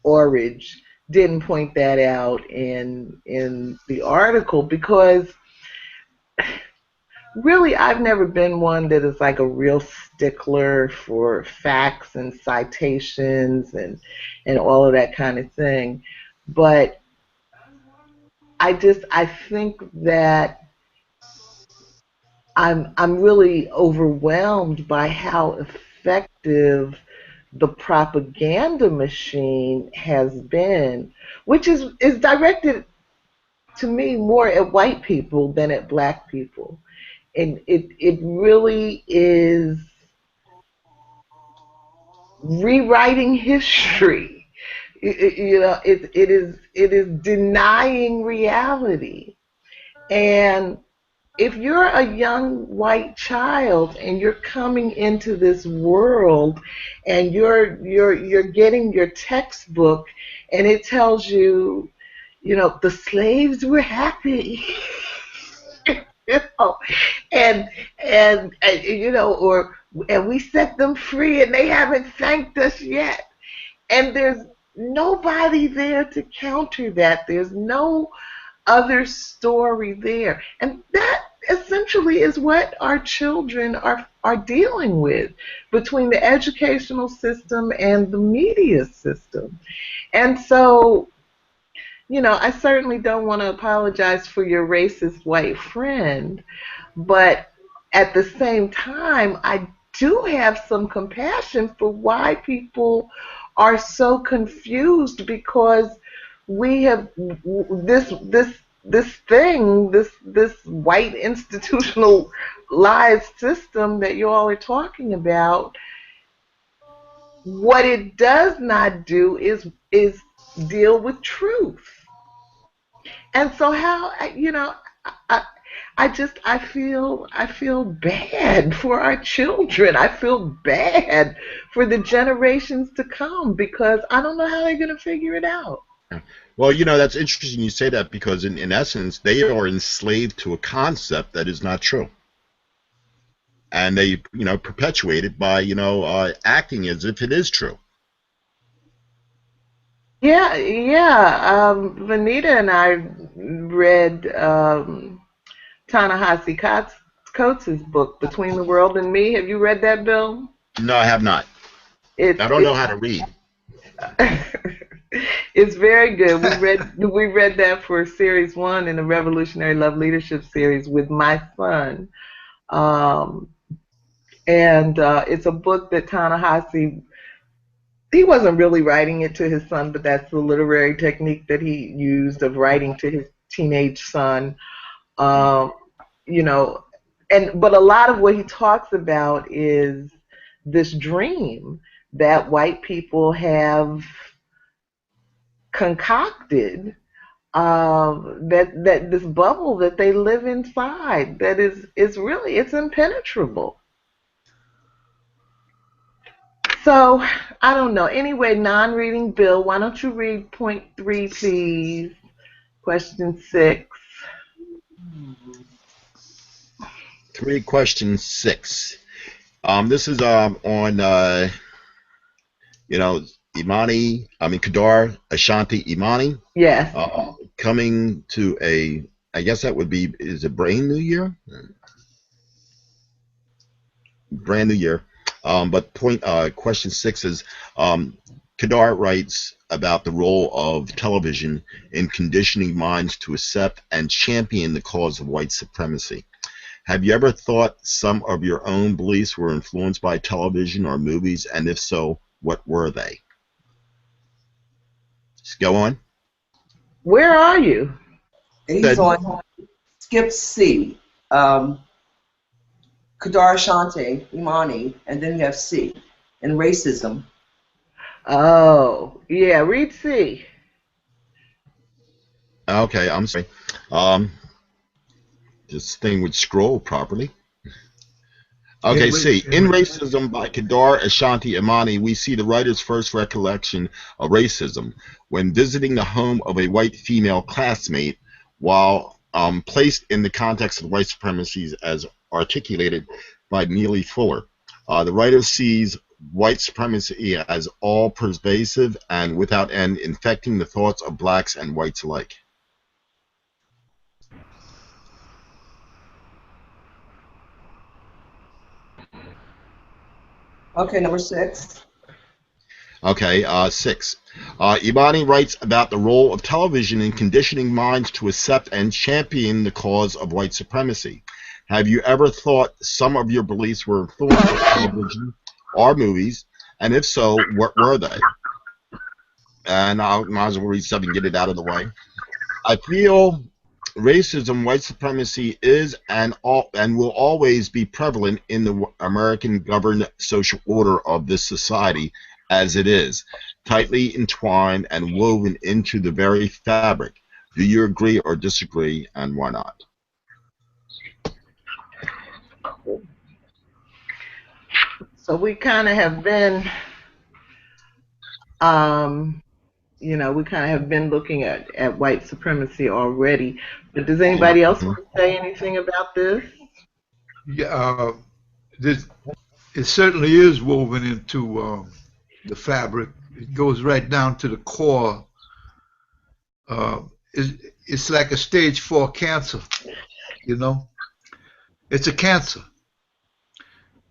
Orridge didn't point that out in the article, because really I've never been one that is like a real stickler for facts and citations and all of that kind of thing, but I think that I'm really overwhelmed by how effective the propaganda machine has been, which is directed to me more at white people than at black people. And it really is rewriting history. It is denying reality. And if you're a young white child and you're coming into this world and you're getting your textbook and it tells you, the slaves were happy, and we set them free and they haven't thanked us yet, and there's nobody there to counter that. There's no other story there, and that essentially is what our children are dealing with between the educational system and the media system. And so you know, I certainly don't want to apologize for your racist white friend, but at the same time, I do have some compassion for why people are so confused, because we have this white institutionalized system that you all are talking about. What it does not do is deal with truth. And so how, you know, I, I feel bad for our children. I feel bad for the generations to come, because I don't know how they're going to figure it out. Well, you know, that's interesting you say that, because in essence, they are enslaved to a concept that is not true. And they, you know, perpetuate it by, you know, acting as if it is true. Yeah, yeah. Venita and I read Ta-Nehisi Coates' book, Between the World and Me. Have you read that, Bill? No, I have not. I don't know how to read. It's very good. We read that for series 1 in the Revolutionary Love Leadership series with my son, and it's a book that Ta-Nehisi, he wasn't really writing it to his son, but that's the literary technique that he used of writing to his teenage son. You know, but a lot of what he talks about is this dream that white people have concocted, that this bubble that they live inside, that is really, it's impenetrable. So I don't know. Anyway, non-reading Bill, why don't you read point 3, please? Question 6. 3, question 6. This is on you know, Kedar, Ashanti, Imani. Yes. Coming to I guess that would be, is it brand new year? Brand new year. But question 6 is, Kedar writes about the role of television in conditioning minds to accept and champion the cause of white supremacy. Have you ever thought some of your own beliefs were influenced by television or movies, and if so, what were they? Just go on. Where are you? He's on skip C. Kedar, Ashanti, Imani, and then you have C, and racism. Oh, yeah, read C. Okay, I'm sorry. This thing would scroll properly. Okay, C. In Racism by Kedar, Ashanti, Imani, we see the writer's first recollection of racism when visiting the home of a white female classmate, while placed in the context of white supremacy as articulated by Neely Fuller. The writer sees white supremacy as all pervasive and without end, infecting the thoughts of blacks and whites alike. Okay, number 6. Okay, 6. Imani writes about the role of television in conditioning minds to accept and champion the cause of white supremacy. Have you ever thought some of your beliefs were influenced by television or movies, and if so, what were they? And I might as well read something and get it out of the way. I feel racism, white supremacy is and will always be prevalent in the American governed social order of this society as it is, tightly entwined and woven into the very fabric. Do you agree or disagree, and why not? So we kind of have been, you know, we kind of have been looking at white supremacy already. But does anybody else want to say anything about this? Yeah, it certainly is woven into the fabric. It goes right down to the core. It's like a stage 4 cancer, you know. It's a cancer.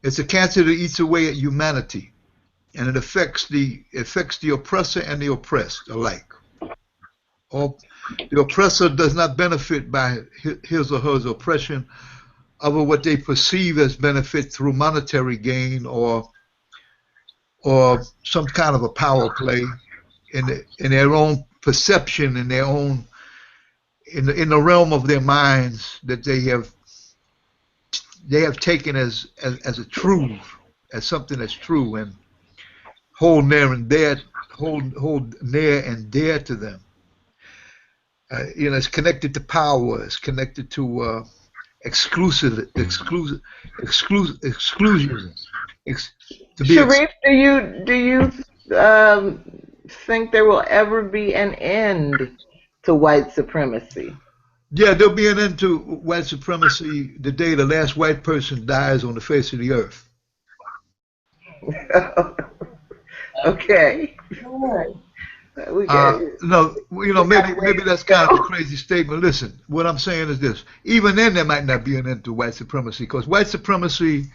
It's a cancer that eats away at humanity, and it affects the oppressor and the oppressed alike. or the oppressor does not benefit by his or her oppression of what they perceive as benefit through monetary gain or some kind of a power play in their own perception, in their own in the realm of their minds that they have taken as a truth, as something that's true, and hold near and dear to them. It's connected to power. It's connected to exclusion. Shareef, do you think there will ever be an end to white supremacy? Yeah, there'll be an end to white supremacy the day the last white person dies on the face of the earth. Okay. No, maybe that's kind of a crazy statement. Listen, what I'm saying is this: even then, there might not be an end to white supremacy, because white supremacy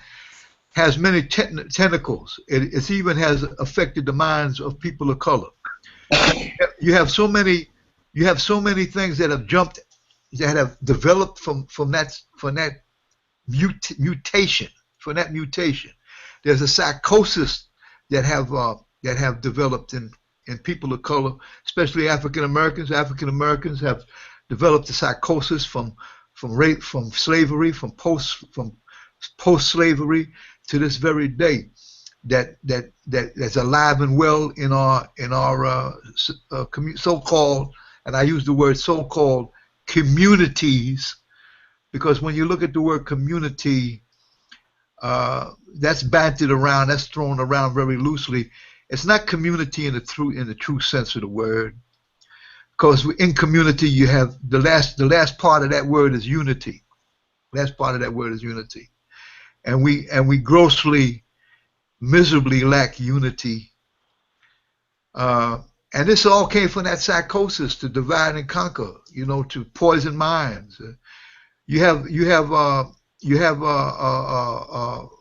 has many tentacles. It even has affected the minds of people of color. You have so many things that have jumped, that have developed from that mutation. There's a psychosis that have developed in people of color, especially African Americans. African Americans have developed a psychosis from rape, from slavery, from post slavery to this very day, that's alive and well in our so-called, and I use the word so-called, communities, because when you look at the word community, that's bandied around, that's thrown around very loosely. It's not community in the true sense of the word, because in community you have the last part of that word is unity. Last part of that word is unity, and we grossly, miserably lack unity. And this all came from that psychosis to divide and conquer, to poison minds. You have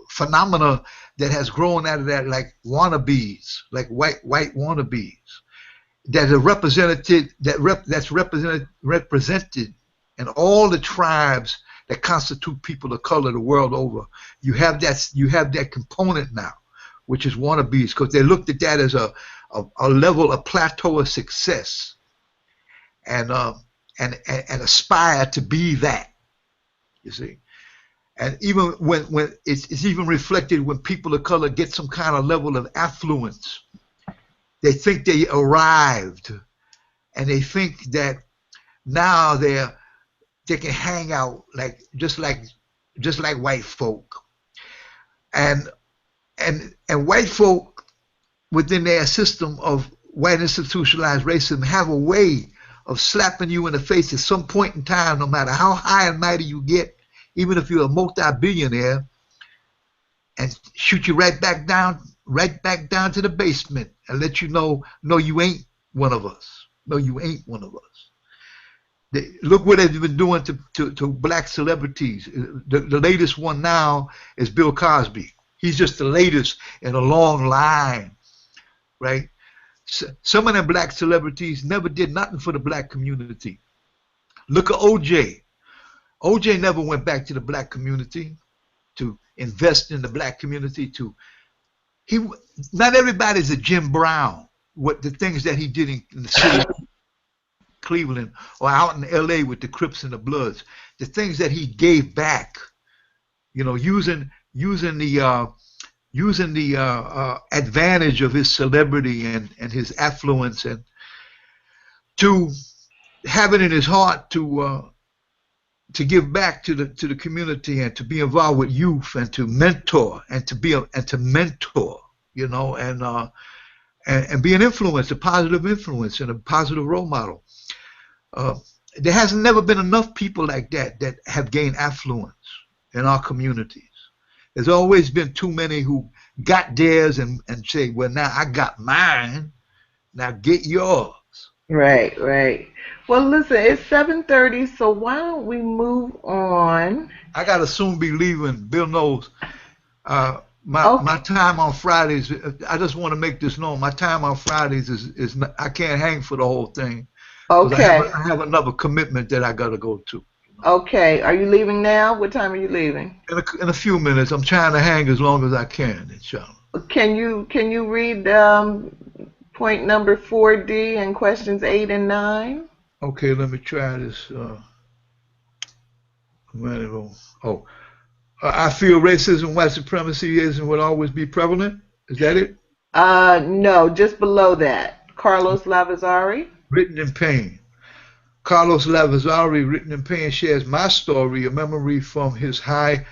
phenomena that has grown out of that, like wannabes, like white wannabes, that are that's represented in all the tribes that constitute people of color the world over. You have that component now, which is wannabes, because they looked at that as a level, a plateau of success, and aspire to be that. You see, and even when it's even reflected when people of color get some kind of level of affluence, they think they arrived, and they think that now they can hang out just like white folk, and white folk within their system of white institutionalized racism have a way of slapping you in the face at some point in time, no matter how high and mighty you get, even if you're a multi-billionaire, and shoot you right back down to the basement and let you know, no, you ain't one of us. No, you ain't one of us. Look what they've been doing to black celebrities. The latest one now is Bill Cosby. He's just the latest in a long line, right? Some of them black celebrities never did nothing for the black community. Look at OJ. OJ never went back to the black community to invest in the black community. Not everybody's a Jim Brown. What the things that he did in the city of Cleveland or out in LA with the Crips and the Bloods, the things that he gave back, using the advantage of his celebrity and his affluence, and to have it in his heart to give back to the community, and to be involved with youth, and to mentor, and to mentor, and be an influence, a positive influence, and a positive role model. There has never been enough people like that have gained affluence in our communities. There's always been too many who got theirs and say, well, now I got mine, now get yours. Right. Well, listen, it's 7:30, so why don't we move on? I gotta soon be leaving. Bill knows. My time on Fridays, I just want to make this known. My time on Fridays is not, I can't hang for the whole thing. Okay. I have another commitment that I got to go to. Okay. Are you leaving now? What time are you leaving? In a few minutes. I'm trying to hang as long as I can, inshallah. Can you read point number 4D and questions 8 and 9? Okay, let me try this. I feel racism, white supremacy is and will always be prevalent. Is that it? No, just below that. Carlos Lavazzari. Written in Pain. Carlos Lavazzari, Written in Pain, shares my story, a memory from his high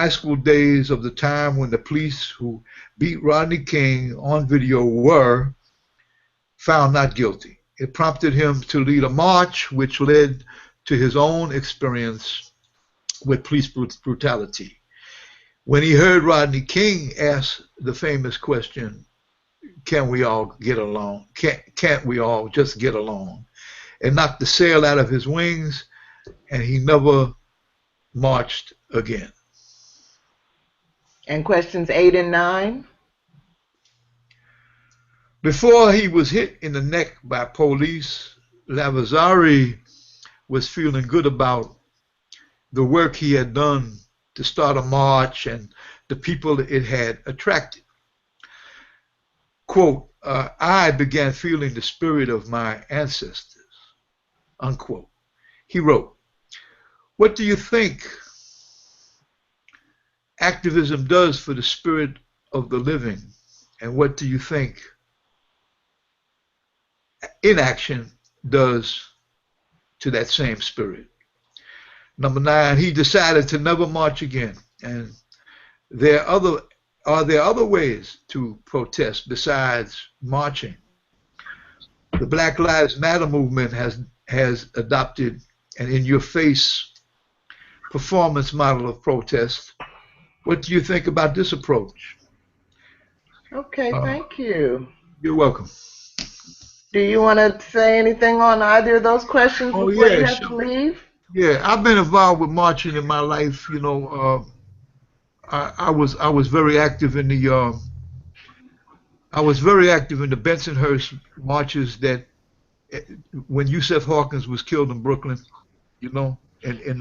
school days of the time when the police who beat Rodney King on video were found not guilty. It prompted him to lead a march, which led to his own experience with police brutality. When he heard Rodney King ask the famous question, can we all get along? Can't we all just get along? It knocked the sail out of his wings, and he never marched again. And questions 8 and 9? Before he was hit in the neck by police, Lavazzari was feeling good about the work he had done to start a march and the people it had attracted. Quote, I began feeling the spirit of my ancestors, unquote. He wrote, what do you think activism does for the spirit of the living? And what do you think inaction does to that same spirit? Number 9, he decided to never march again. And are there other ways to protest besides marching? The Black Lives Matter movement has adopted an in-your-face performance model of protest. What do you think about this approach? Okay, thank you. You're welcome. Do you want to say anything on either of those questions before you have to leave? Yeah, I've been involved with marching in my life. You know, I was very active in the Bensonhurst marches that when Yusef Hawkins was killed in Brooklyn. You know, in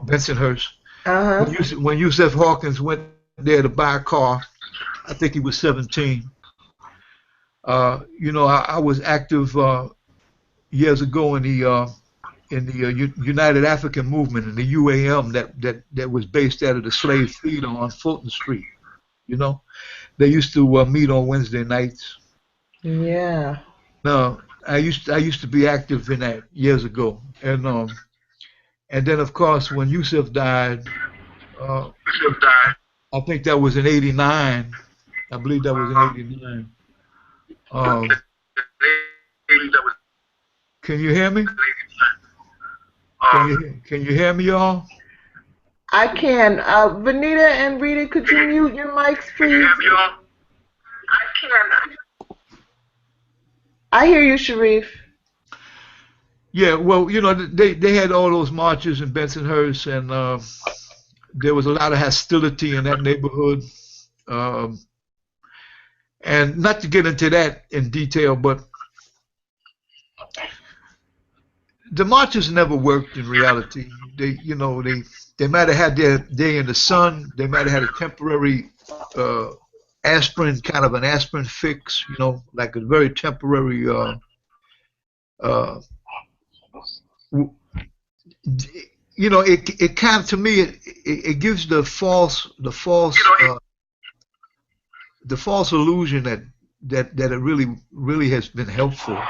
Bensonhurst. When Yusef Hawkins went there to buy a car, I think he was 17. You know, I was active years ago in the United African Movement, in the UAM that was based out of the Slave Theater on Fulton Street. You know, they used to meet on Wednesday nights. Yeah. No, I used to be active in that years ago, and then of course when Yusef died, I think that was in '89. I believe that was in '89. Can you hear me? Can you hear me, y'all? I can. Venita and Rita, could you mute your mics, please? I can. I hear you, Shareef. Yeah, well, you know, they had all those marches in Bensonhurst, and there was a lot of hostility in that neighborhood. And not to get into that in detail, but the marches never worked in reality. They might have had their day in the sun. They might have had a temporary aspirin fix, you know, like a very temporary. You know, it kind of, to me, it gives the false illusion that it really has been helpful.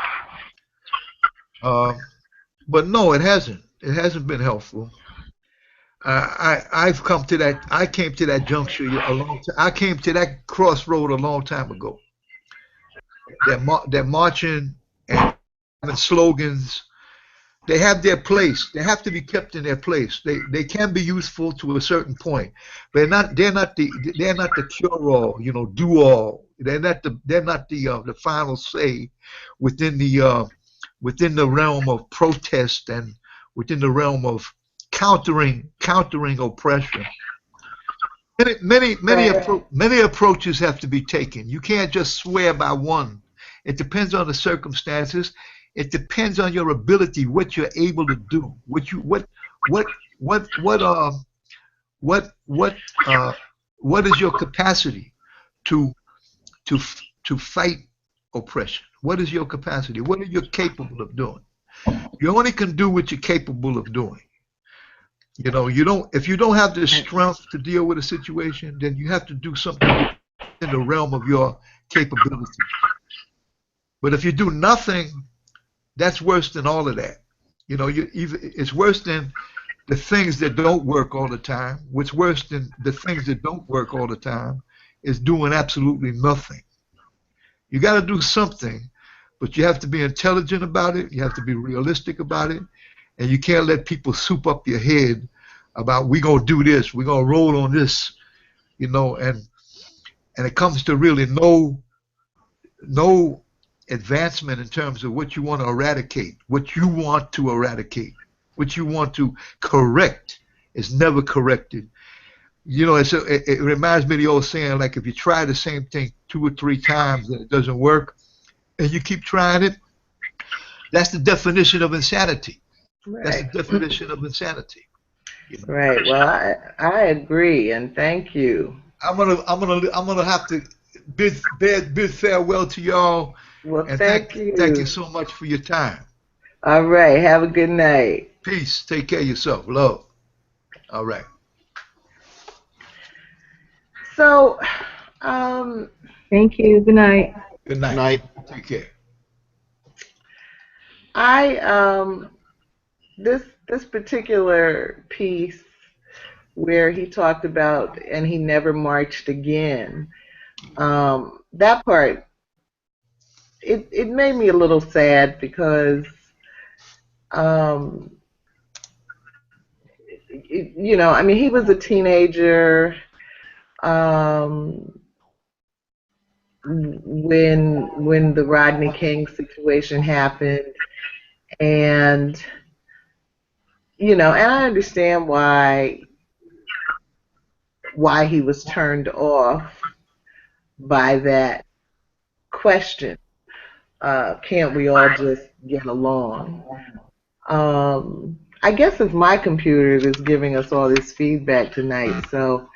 But no, it hasn't. It hasn't been helpful. I came to that juncture I came to that crossroad a long time ago. That marching and having slogans, they have their place. They have to be kept in their place. They can be useful to a certain point. They're not the cure-all, you know, do-all. They're not the final say within the realm of protest and within the realm of countering oppression. Many approaches have to be taken. You can't just swear by one It depends on the circumstances. It depends on your ability, what you're able to do, what is your capacity to fight oppression? What is your capacity? What are you capable of doing? You only can do what you're capable of doing. You know, if you don't have the strength to deal with a situation, then you have to do something in the realm of your capability. But if you do nothing, that's worse than all of that. You know, it's worse than the things that don't work all the time. What's worse than the things that don't work all the time is doing absolutely nothing. You got to do something, but you have to be intelligent about it. You have to be realistic about it. And you can't let people soup up your head about, we're going to do this, we're going to roll on this, you know, and it comes to really no advancement in terms of what you want to eradicate, what you want to correct is never corrected. You know, it reminds me of the old saying, like, if you try the same thing 2 or 3 times and it doesn't work, and you keep trying it, that's the definition of insanity. Right. That's the definition of insanity. You know? Right. Well, I agree, and thank you. I'm gonna have to bid farewell to y'all. Well, and thank you. Thank you so much for your time. All right. Have a good night. Peace. Take care of yourself. Love. All right. So, thank you. Good night. Good night. Good night. Take care. This particular piece where he talked about and he never marched again, that part, it made me a little sad because you know, I mean, he was a teenager when the Rodney King situation happened, and you know, and I understand why he was turned off by that question. Can't we all just get along? I guess it's my computer that's giving us all this feedback tonight, so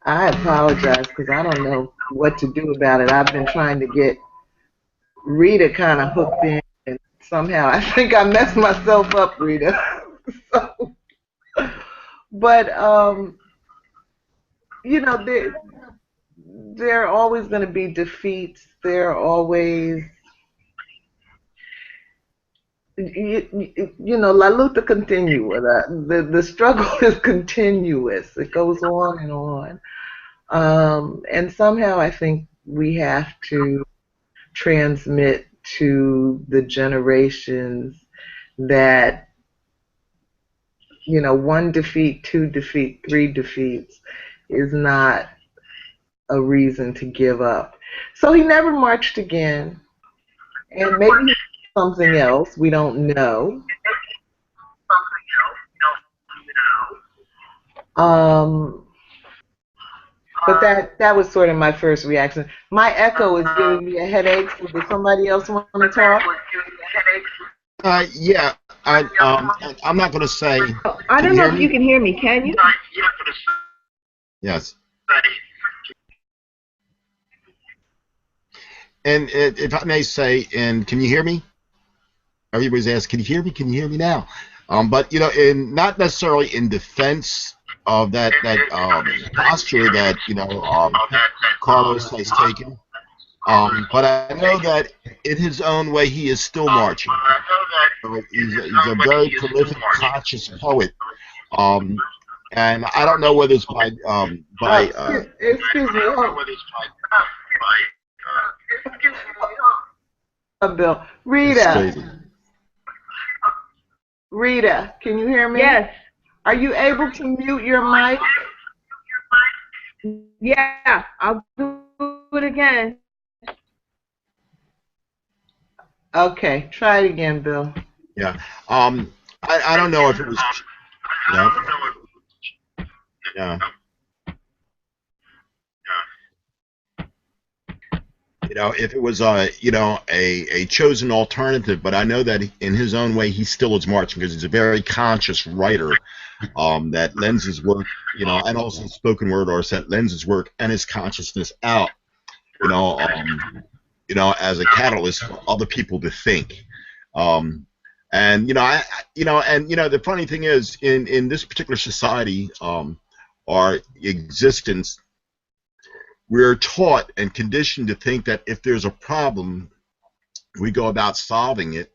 I apologize because I don't know what to do about it. I've been trying to get Rita kind of hooked in, and somehow I think I messed myself up, Rita. So, but you know, there are always going to be defeats. There are always, you know, la lucha continua. The struggle is continuous. It goes on and on. And somehow I think we have to transmit to the generations that, you know, 1 defeat, 2 defeat, 3 defeats is not a reason to give up. So he never marched again, and maybe something else, we don't know. But that was sort of my first reaction. My echo is giving me a headache. So does somebody else want to talk? Yeah, I'm not going to say. I don't know if you can hear me. Can you? Yes. And if I may say, and can you hear me? Everybody's asking, can you hear me? Can you hear me now? But you know, not necessarily in defense of that posture that, you know, Carlos has taken. But I know that in his own way, he is still marching. He's a very prolific, conscious poet. And I don't know whether it's by excuse me. Bill. Rita, can you hear me? Yes. Are you able to mute your mic? Yeah, I'll do it again. Okay, try it again, Bill. Yeah. I don't know if it was. Yeah. if it was a chosen alternative, but I know that in his own way he still is marching because he's a very conscious writer that lends his work, and also spoken word artist that lends his work and his consciousness out, as a catalyst for other people to think. The funny thing is, in this particular society, our existence, we're taught and conditioned to think that if there's a problem, we go about solving it,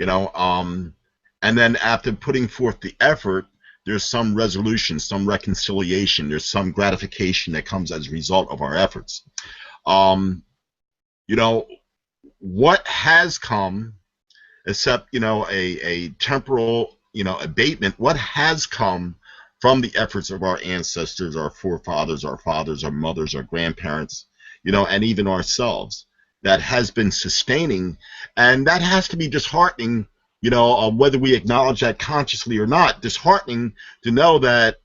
and then after putting forth the effort, there's some resolution, some reconciliation, there's some gratification that comes as a result of our efforts. What has come, except a temporal abatement, what has come from the efforts of our ancestors, our forefathers, our fathers, our mothers, our grandparents, and even ourselves, that has been sustaining, and that has to be disheartening, whether we acknowledge that consciously or not, disheartening to know that,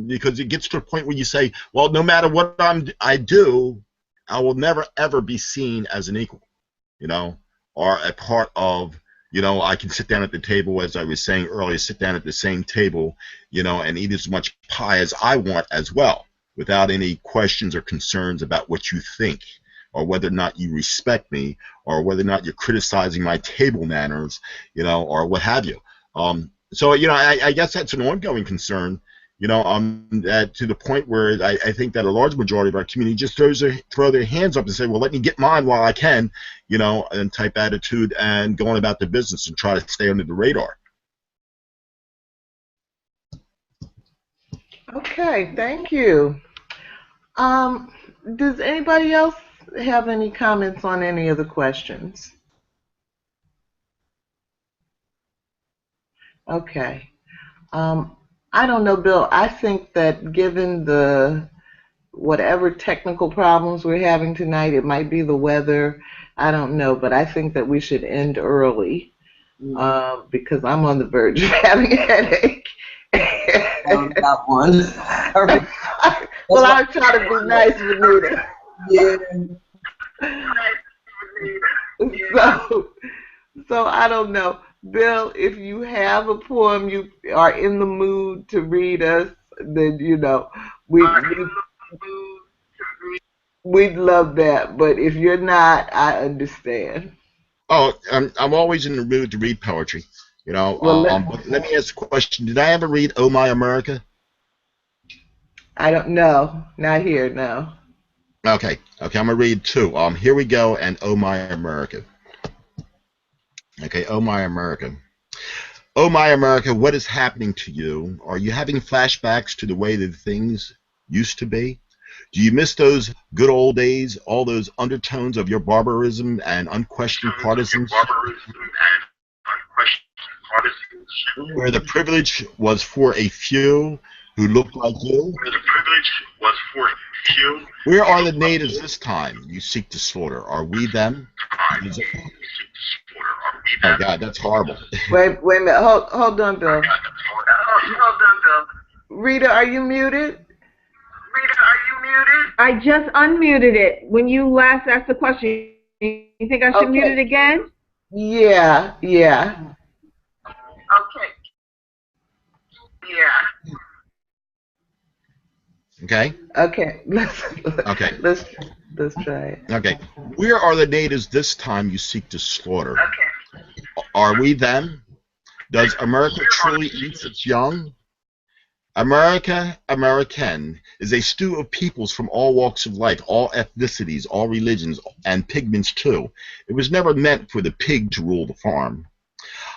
because it gets to a point where you say, well, no matter what I do, I will never ever be seen as an equal, or a part of, I can sit down at the table, as I was saying earlier, sit down at the same table, and eat as much pie as I want as well, without any questions or concerns about what you think, or whether or not you respect me, or whether or not you're criticizing my table manners, or what have you. So, I guess that's an ongoing concern, to the point where I think that a large majority of our community just throw their hands up and say, well, let me get mine while I can, and type attitude and going about their business and try to stay under the radar. Okay, thank you. Does anybody else have any comments on any of the questions? Okay. I don't know, Bill. I think that given the whatever technical problems we're having tonight, it might be the weather, I don't know, but I think that we should end early because I'm on the verge of having a headache. That one. Well, I'll try to be nice, Venita. Yeah. So I don't know. Bill, if you have a poem you are in the mood to read us, then we'd love that. But if you're not, I understand. Oh, I'm always in the mood to read poetry, but let me ask a question. Did I ever read Oh My America? I don't know. Not here, no. Okay, I'm gonna read two. Here we go, and Oh My America. Okay, Oh My America. Oh my America, what is happening to you? Are you having flashbacks to the way that things used to be? Do you miss those good old days, all those undertones of your barbarism and unquestioned partisans? Where the privilege was for a few who looked like you? Where are the natives this time you seek to slaughter? Are we them? Oh God, that's horrible. Wait a minute. Hold on, Bill. Rita, are you muted? I just unmuted it when you last asked the question. You think I should mute it again? Yeah. Okay. Yeah. Okay. Okay. Let's try it. Okay. Where are the natives this time you seek to slaughter? Okay. Are we them? Does America truly eat its young? America, American, is a stew of peoples from all walks of life, all ethnicities, all religions, and pigments too. It was never meant for the pig to rule the farm.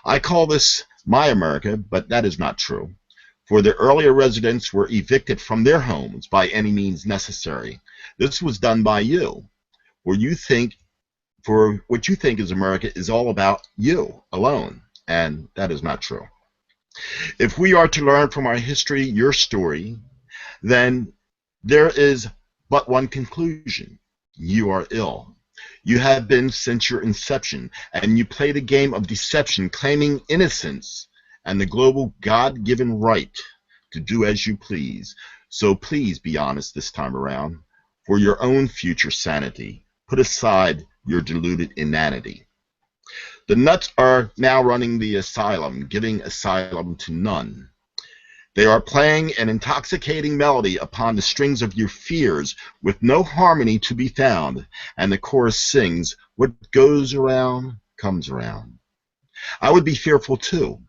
I call this my America, but that is not true. For the earlier residents were evicted from their homes by any means necessary. This was done by you. For what you think is America is all about you alone, and that is not true. If we are to learn from our history, your story, then there is but one conclusion. You are ill. You have been since your inception, and you play the game of deception, claiming innocence and the global God-given right to do as you please. So please be honest this time around for your own future sanity. Put aside your deluded inanity. The nuts are now running the asylum, giving asylum to none. They are playing an intoxicating melody upon the strings of your fears with no harmony to be found, and the chorus sings, "What goes around comes around." I would be fearful too.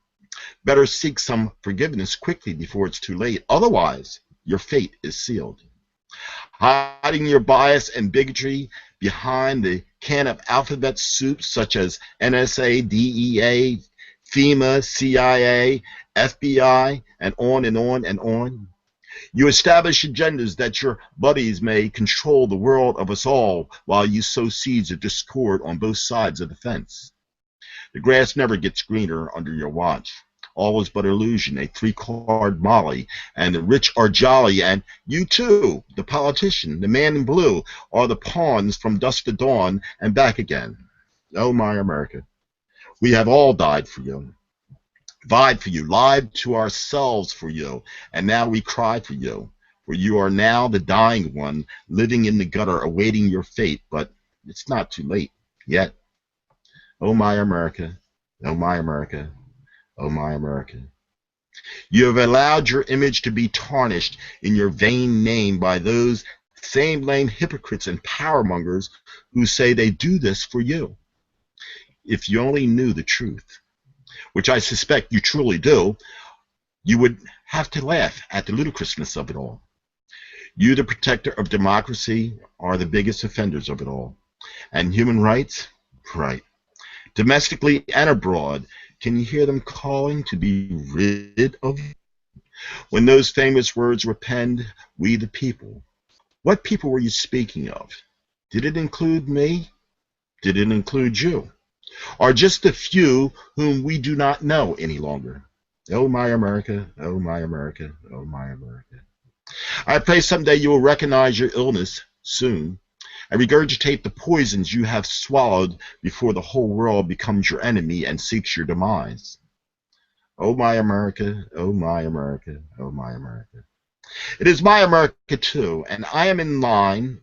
Better seek some forgiveness quickly before it's too late. Otherwise, your fate is sealed. Hiding your bias and bigotry behind the can of alphabet soup such as NSA, DEA, FEMA, CIA, FBI, and on and on and on. You establish agendas that your buddies may control the world of us all while you sow seeds of discord on both sides of the fence. The grass never gets greener under your watch. All is but illusion, a three-card molly, and the rich are jolly, and you too, the politician, the man in blue, are the pawns from dusk to dawn and back again. Oh, my America, we have all died for you, vied for you, lied to ourselves for you, and now we cry for you, for you are now the dying one, living in the gutter, awaiting your fate, but it's not too late yet. Oh, my America, oh, my America, oh, my America. You have allowed your image to be tarnished in your vain name by those same lame hypocrites and powermongers who say they do this for you. If you only knew the truth, which I suspect you truly do, you would have to laugh at the ludicrousness of it all. You, the protector of democracy, are the biggest offenders of it all. And human rights? Right. Domestically and abroad, can you hear them calling to be rid of you? When those famous words were penned, we the people, what people were you speaking of? Did it include me? Did it include you? Or just the few whom we do not know any longer? Oh, my America, oh, my America, oh, my America. I pray someday you will recognize your illness soon and regurgitate the poisons you have swallowed before the whole world becomes your enemy and seeks your demise. Oh, my America, oh, my America, oh, my America. It is my America, too, and I am in line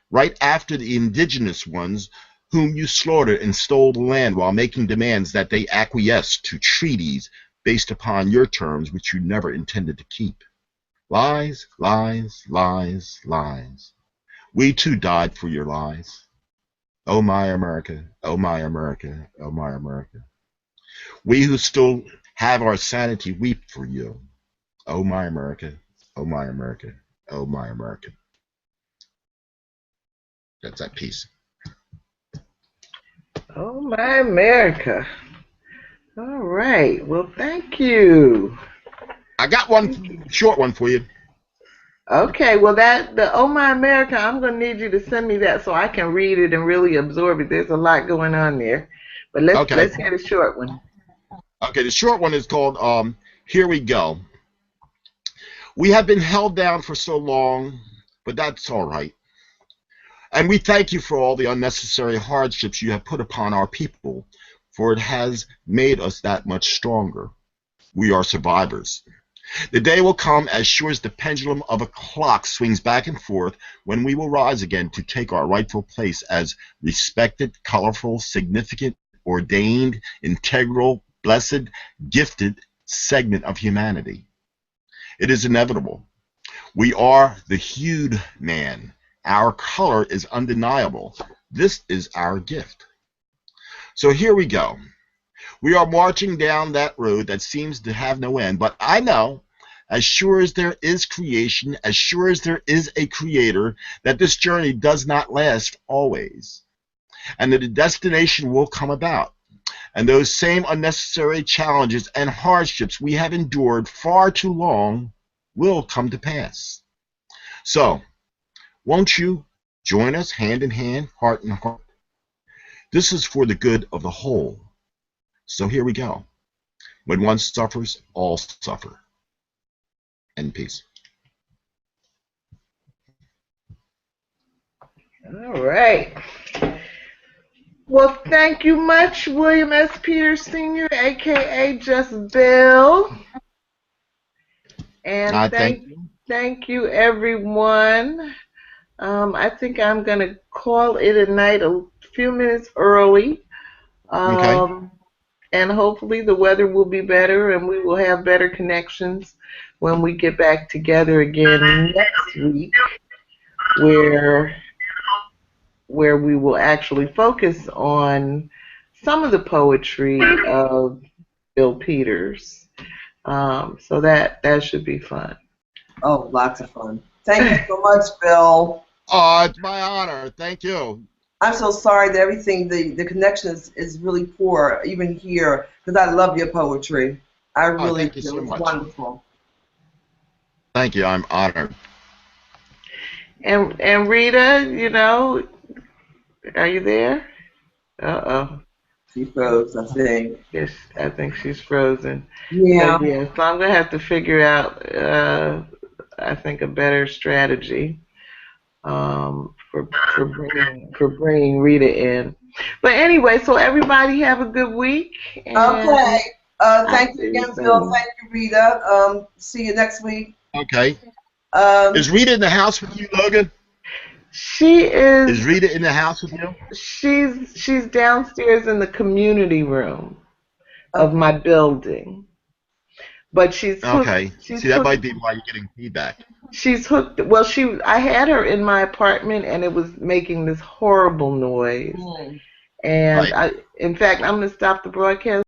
right after the indigenous ones whom you slaughtered and stole the land while making demands that they acquiesce to treaties based upon your terms which you never intended to keep. Lies, lies, lies, lies. We too died for your lies. Oh, my America, oh, my America, oh, my America. We who still have our sanity weep for you. Oh, my America, oh, my America, oh, my America. That's that piece. Oh, my America. All right. Well, thank you. I got one short one for you. Okay. Well, the Oh, my America, I'm going to need you to send me that so I can read it and really absorb it. There's a lot going on there. But let's get a short one. Okay, the short one is called Here We Go. We have been held down for so long, but that's all right. And we thank you for all the unnecessary hardships you have put upon our people, for it has made us that much stronger. We are survivors. The day will come as sure as the pendulum of a clock swings back and forth when we will rise again to take our rightful place as respected, colorful, significant, ordained, integral, blessed, gifted segment of humanity. It is inevitable. We are the hued man. Our color is undeniable. This is our gift. So here we go. We are marching down that road that seems to have no end, but I know, as sure as there is creation, as sure as there is a creator, that this journey does not last always, and that the destination will come about. And those same unnecessary challenges and hardships we have endured far too long will come to pass. So, won't you join us hand in hand, heart in heart? This is for the good of the whole. So here we go. When one suffers, all suffer. And peace. All right. Well, thank you much, William S. Peters Sr., a.k.a. Just Bill. And thank you, everyone, I think I'm going to call it a night a few minutes early. Okay. And hopefully the weather will be better and we will have better connections when we get back together again next week, where we will actually focus on some of the poetry of Bill Peters. So that should be fun. Oh, lots of fun. Thank you so much, Bill. Oh, it's my honor. Thank you. I'm so sorry that everything, the connection is really poor, even here, because I love your poetry. I really thank you do. so It's much. wonderful. Thank you. I'm honored. And Rita, you know, are you there? Uh-oh. She froze, I think. Yes, I think she's frozen. Yeah. So, yeah, so I'm going to have to figure out, I think, a better strategy for bringing Rita in. But anyway, so everybody have a good week. And Okay. Thank you see you again, Bill. soon. Thank you, Rita. See you next week. Okay. Um, Is Rita in the house with you, Logan? She is. Is Rita in the house with you? She's downstairs in the community room of okay. my building. But she's hooked. Okay. See, that might be why you're getting feedback. She's hooked. Well, I had her in my apartment, and it was making this horrible noise. And Right. in fact, I'm going to stop the broadcast